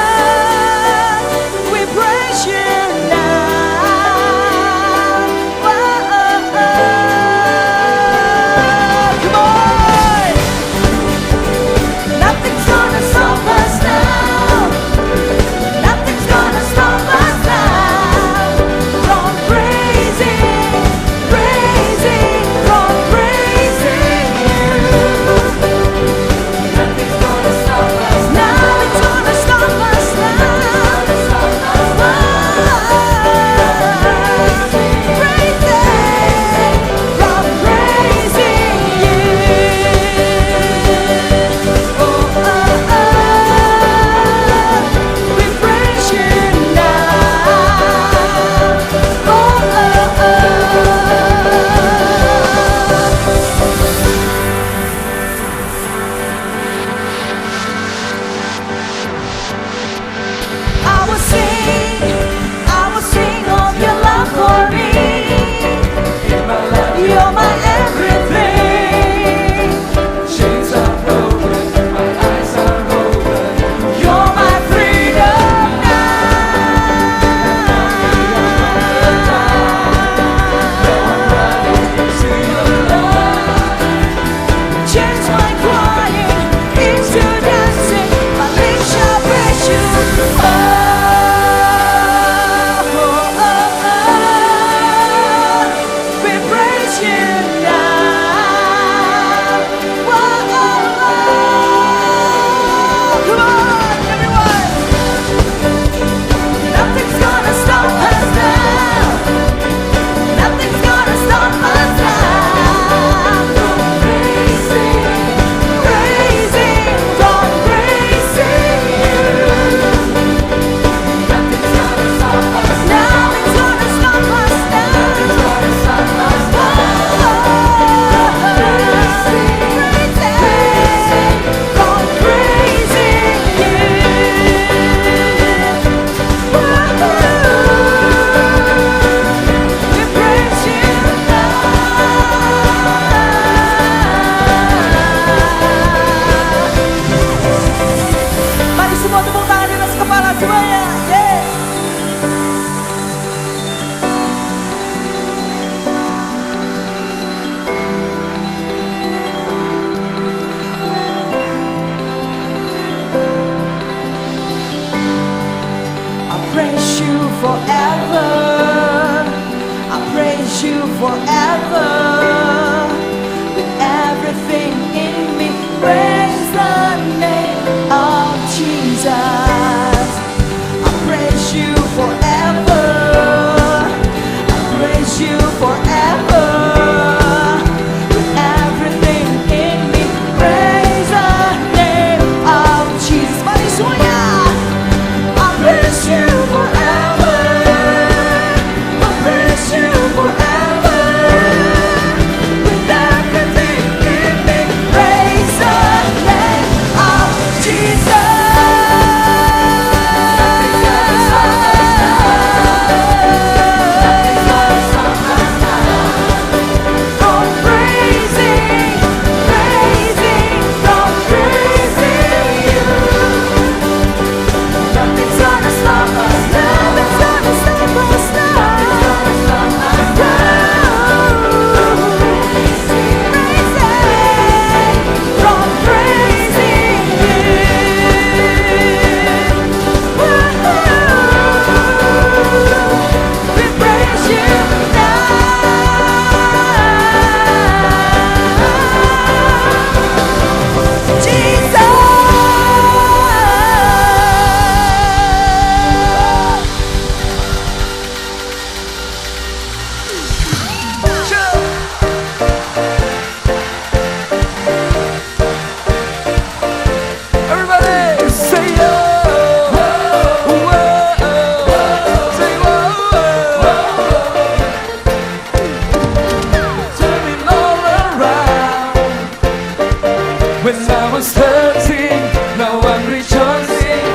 When I was hurting, now I'm rejoicing.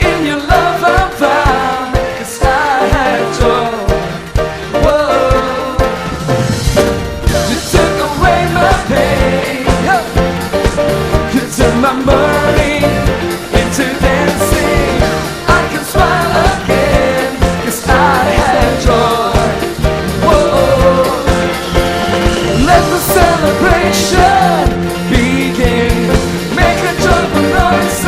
In your love I'm found, 'cause I have joy. Whoa. You took away my pain. You turned my mourning into dancing. I can smile again, 'cause I have joy. Whoa. Let the celebration begin. Make a joyful noise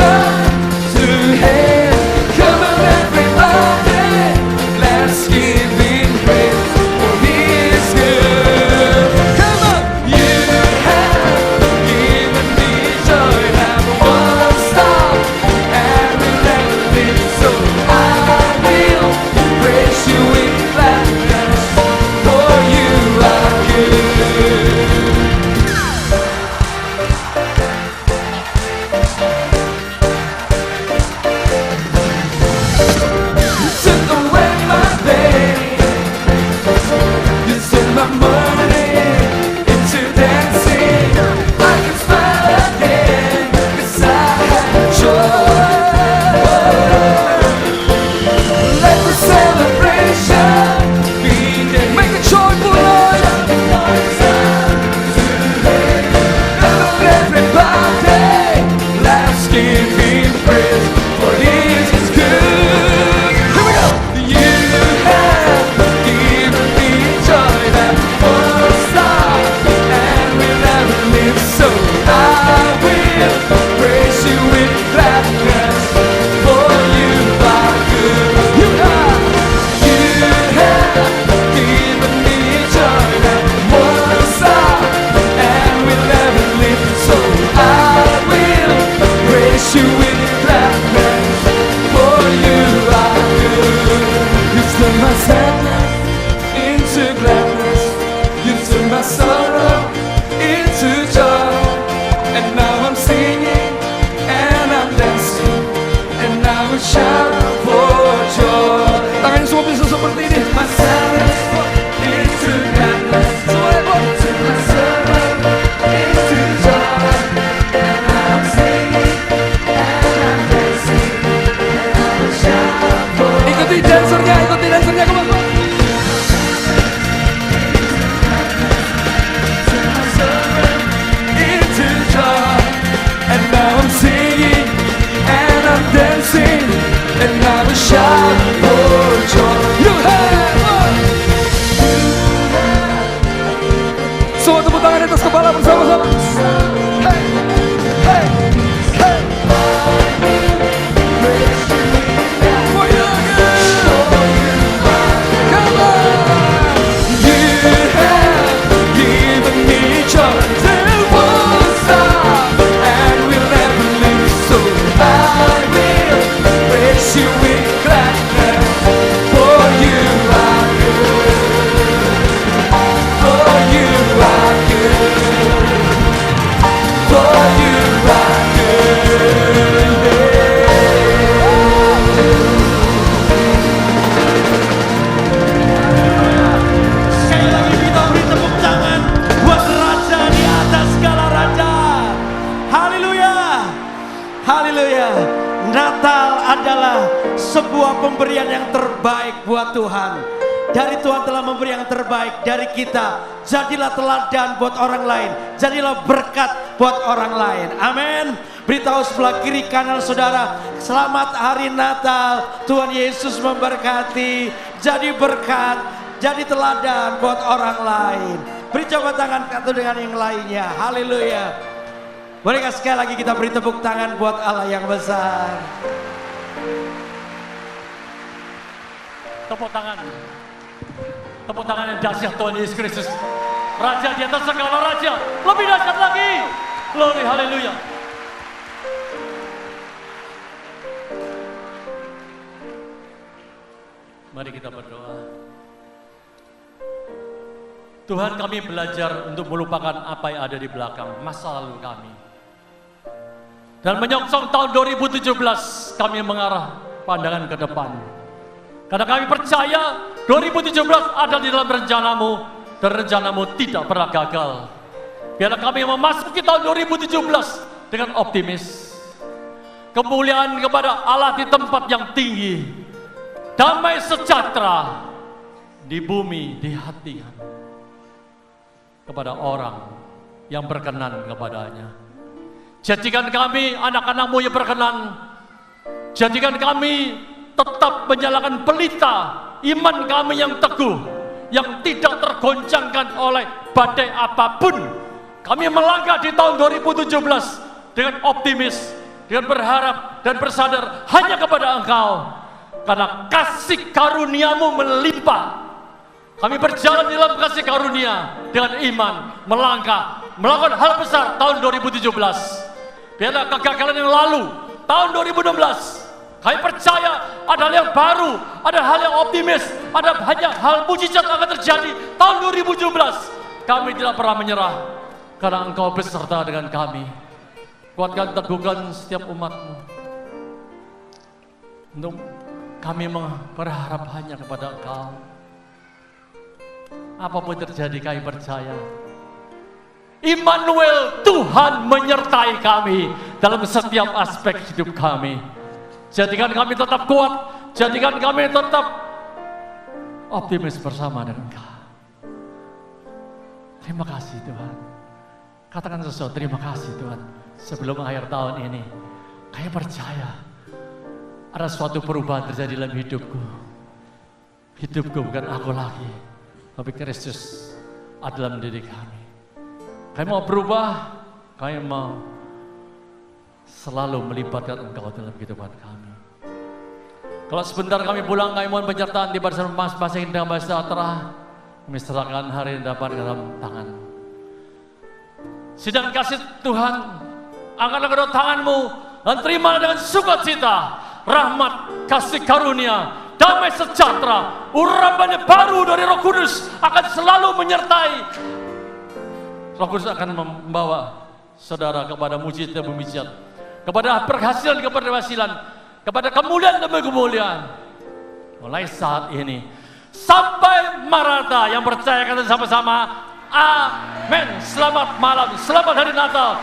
to Him. Come on everybody, let's give Him praise, for He is good. Come on! You have given me joy that won't stop, and will never leave. So I will praise You with gladness, for You are good. You took away my pain. You turned my mourning into dancing. I can smile again, 'cause I have joy. Let the celebration begin. Make a joyful noise. Come on everybody, let's give Him praise, for He is good. Here we go. You have given me joy that won't stop, and will never leave. So I will praise You with gladness, for You are good. You have given me joy that won't stop, and will never leave. So I will praise You with gladness, for You are good. You turned my sadness into gladness. You turned my sorrow into joy. And now I'm singing and I'm dancing, and I will shout for joy. Tangan semua bisa seperti ini. My sadness into gladness. Semuanya keluar. Turn my sorrow into joy. And I'm singing and I'm dancing, and I will shout for joy. Ikuti dancernya, come on. Into joy, and now I'm singing and I'm dancing, and I will shout for joy. You have. Semua tepuk tangan di atas kepala bersama-sama. Hey, hey, hey. For You good. Come on. You have given me joy that won't stop, and will never leave. So I will praise You with gladness, for You are good. For You are good. For You are good. Sekali lagi kita beri tepuk tangan buat Raja di atas segala raja. Haleluya. Haleluya. Natal adalah sebuah pemberian yang terbaik buat Tuhan. Dari Tuhan telah memberi yang terbaik dari kita. Jadilah teladan buat orang lain. Jadilah berkat buat orang lain. Amin. Beritahu sebelah kiri kanan saudara, selamat hari Natal. Tuhan Yesus memberkati. Jadi berkat, jadi teladan buat orang lain. Beri jabat tangan satu dengan yang lainnya. Haleluya. Bolehkah sekali lagi kita beri tepuk tangan buat Allah yang besar. Tepuk tangan. Tepuk tangan yang dahsyat Tuhan Yesus Kristus. Raja di atas segala raja. Lebih dahsyat lagi. Glory, haleluya. Mari kita berdoa. Tuhan, kami belajar untuk melupakan apa yang ada di belakang, masa lalu kami. Dan menyongsong tahun 2017, kami mengarah pandangan ke depan. Karena kami percaya 2017 ada di dalam rencana-Mu, dan rencana-Mu tidak pernah gagal. Biarlah kami memasuki tahun 2017 dengan optimis. Kemuliaan kepada Allah di tempat yang tinggi. Damai sejahtera di bumi, di hati kami. Kepada orang yang berkenan kepadanya. Jadikan kami anak-anak-Mu yang berkenan. Jadikan kami tetap menyalakan pelita iman kami yang teguh, yang tidak tergoncangkan oleh badai apapun. Kami melangkah di tahun 2017 dengan optimis, dengan berharap dan bersadar hanya kepada Engkau. Karena kasih karunia-Mu melimpah. Kami berjalan dalam kasih karunia dengan iman, melangkah, melakukan hal besar tahun 2017. Biarlah kegagalan yang lalu, tahun 2016, kami percaya ada hal yang baru, ada hal yang optimis, ada banyak hal mujizat akan terjadi tahun 2017. Kami tidak pernah menyerah, karena Engkau beserta dengan kami. Kuatkan, teguhkan setiap umat-Mu. Untuk kami berharap hanya kepada Engkau. Apapun terjadi kami percaya. Immanuel, Tuhan menyertai kami dalam setiap aspek hidup kami. Jadikan kami tetap kuat, jadikan kami tetap optimis bersama dengan Engkau. Terima kasih Tuhan. Katakan sesuatu, terima kasih Tuhan. Sebelum akhir tahun ini, kami percaya ada suatu perubahan terjadi dalam hidupku. Hidupku bukan aku lagi, tapi Kristus adalah mendidik kami. Kami mau berubah, kami mau selalu melibatkan Engkau dalam kehidupan kami. Kalau sebentar kami pulang, kami mohon penyertaan di barisan masing-masing dengan bahasa sejahtera. Kami serahkan hari ini dapat dalam tangan. Sidang kasih Tuhan, angkatlah kedua tangan-Mu dan terimalah dengan sukacita rahmat, kasih karunia, damai sejahtera, urapan baru dari Roh Kudus akan selalu menyertai. Roh Kudus akan membawa saudara kepada mujizat dan mujizat, kepada berhasilan, kepada berhasilan, kepada kemuliaan demi kemuliaan. Mulai saat ini sampai Maranatha, yang percaya kata sama-sama, amin. Selamat malam, selamat hari Natal.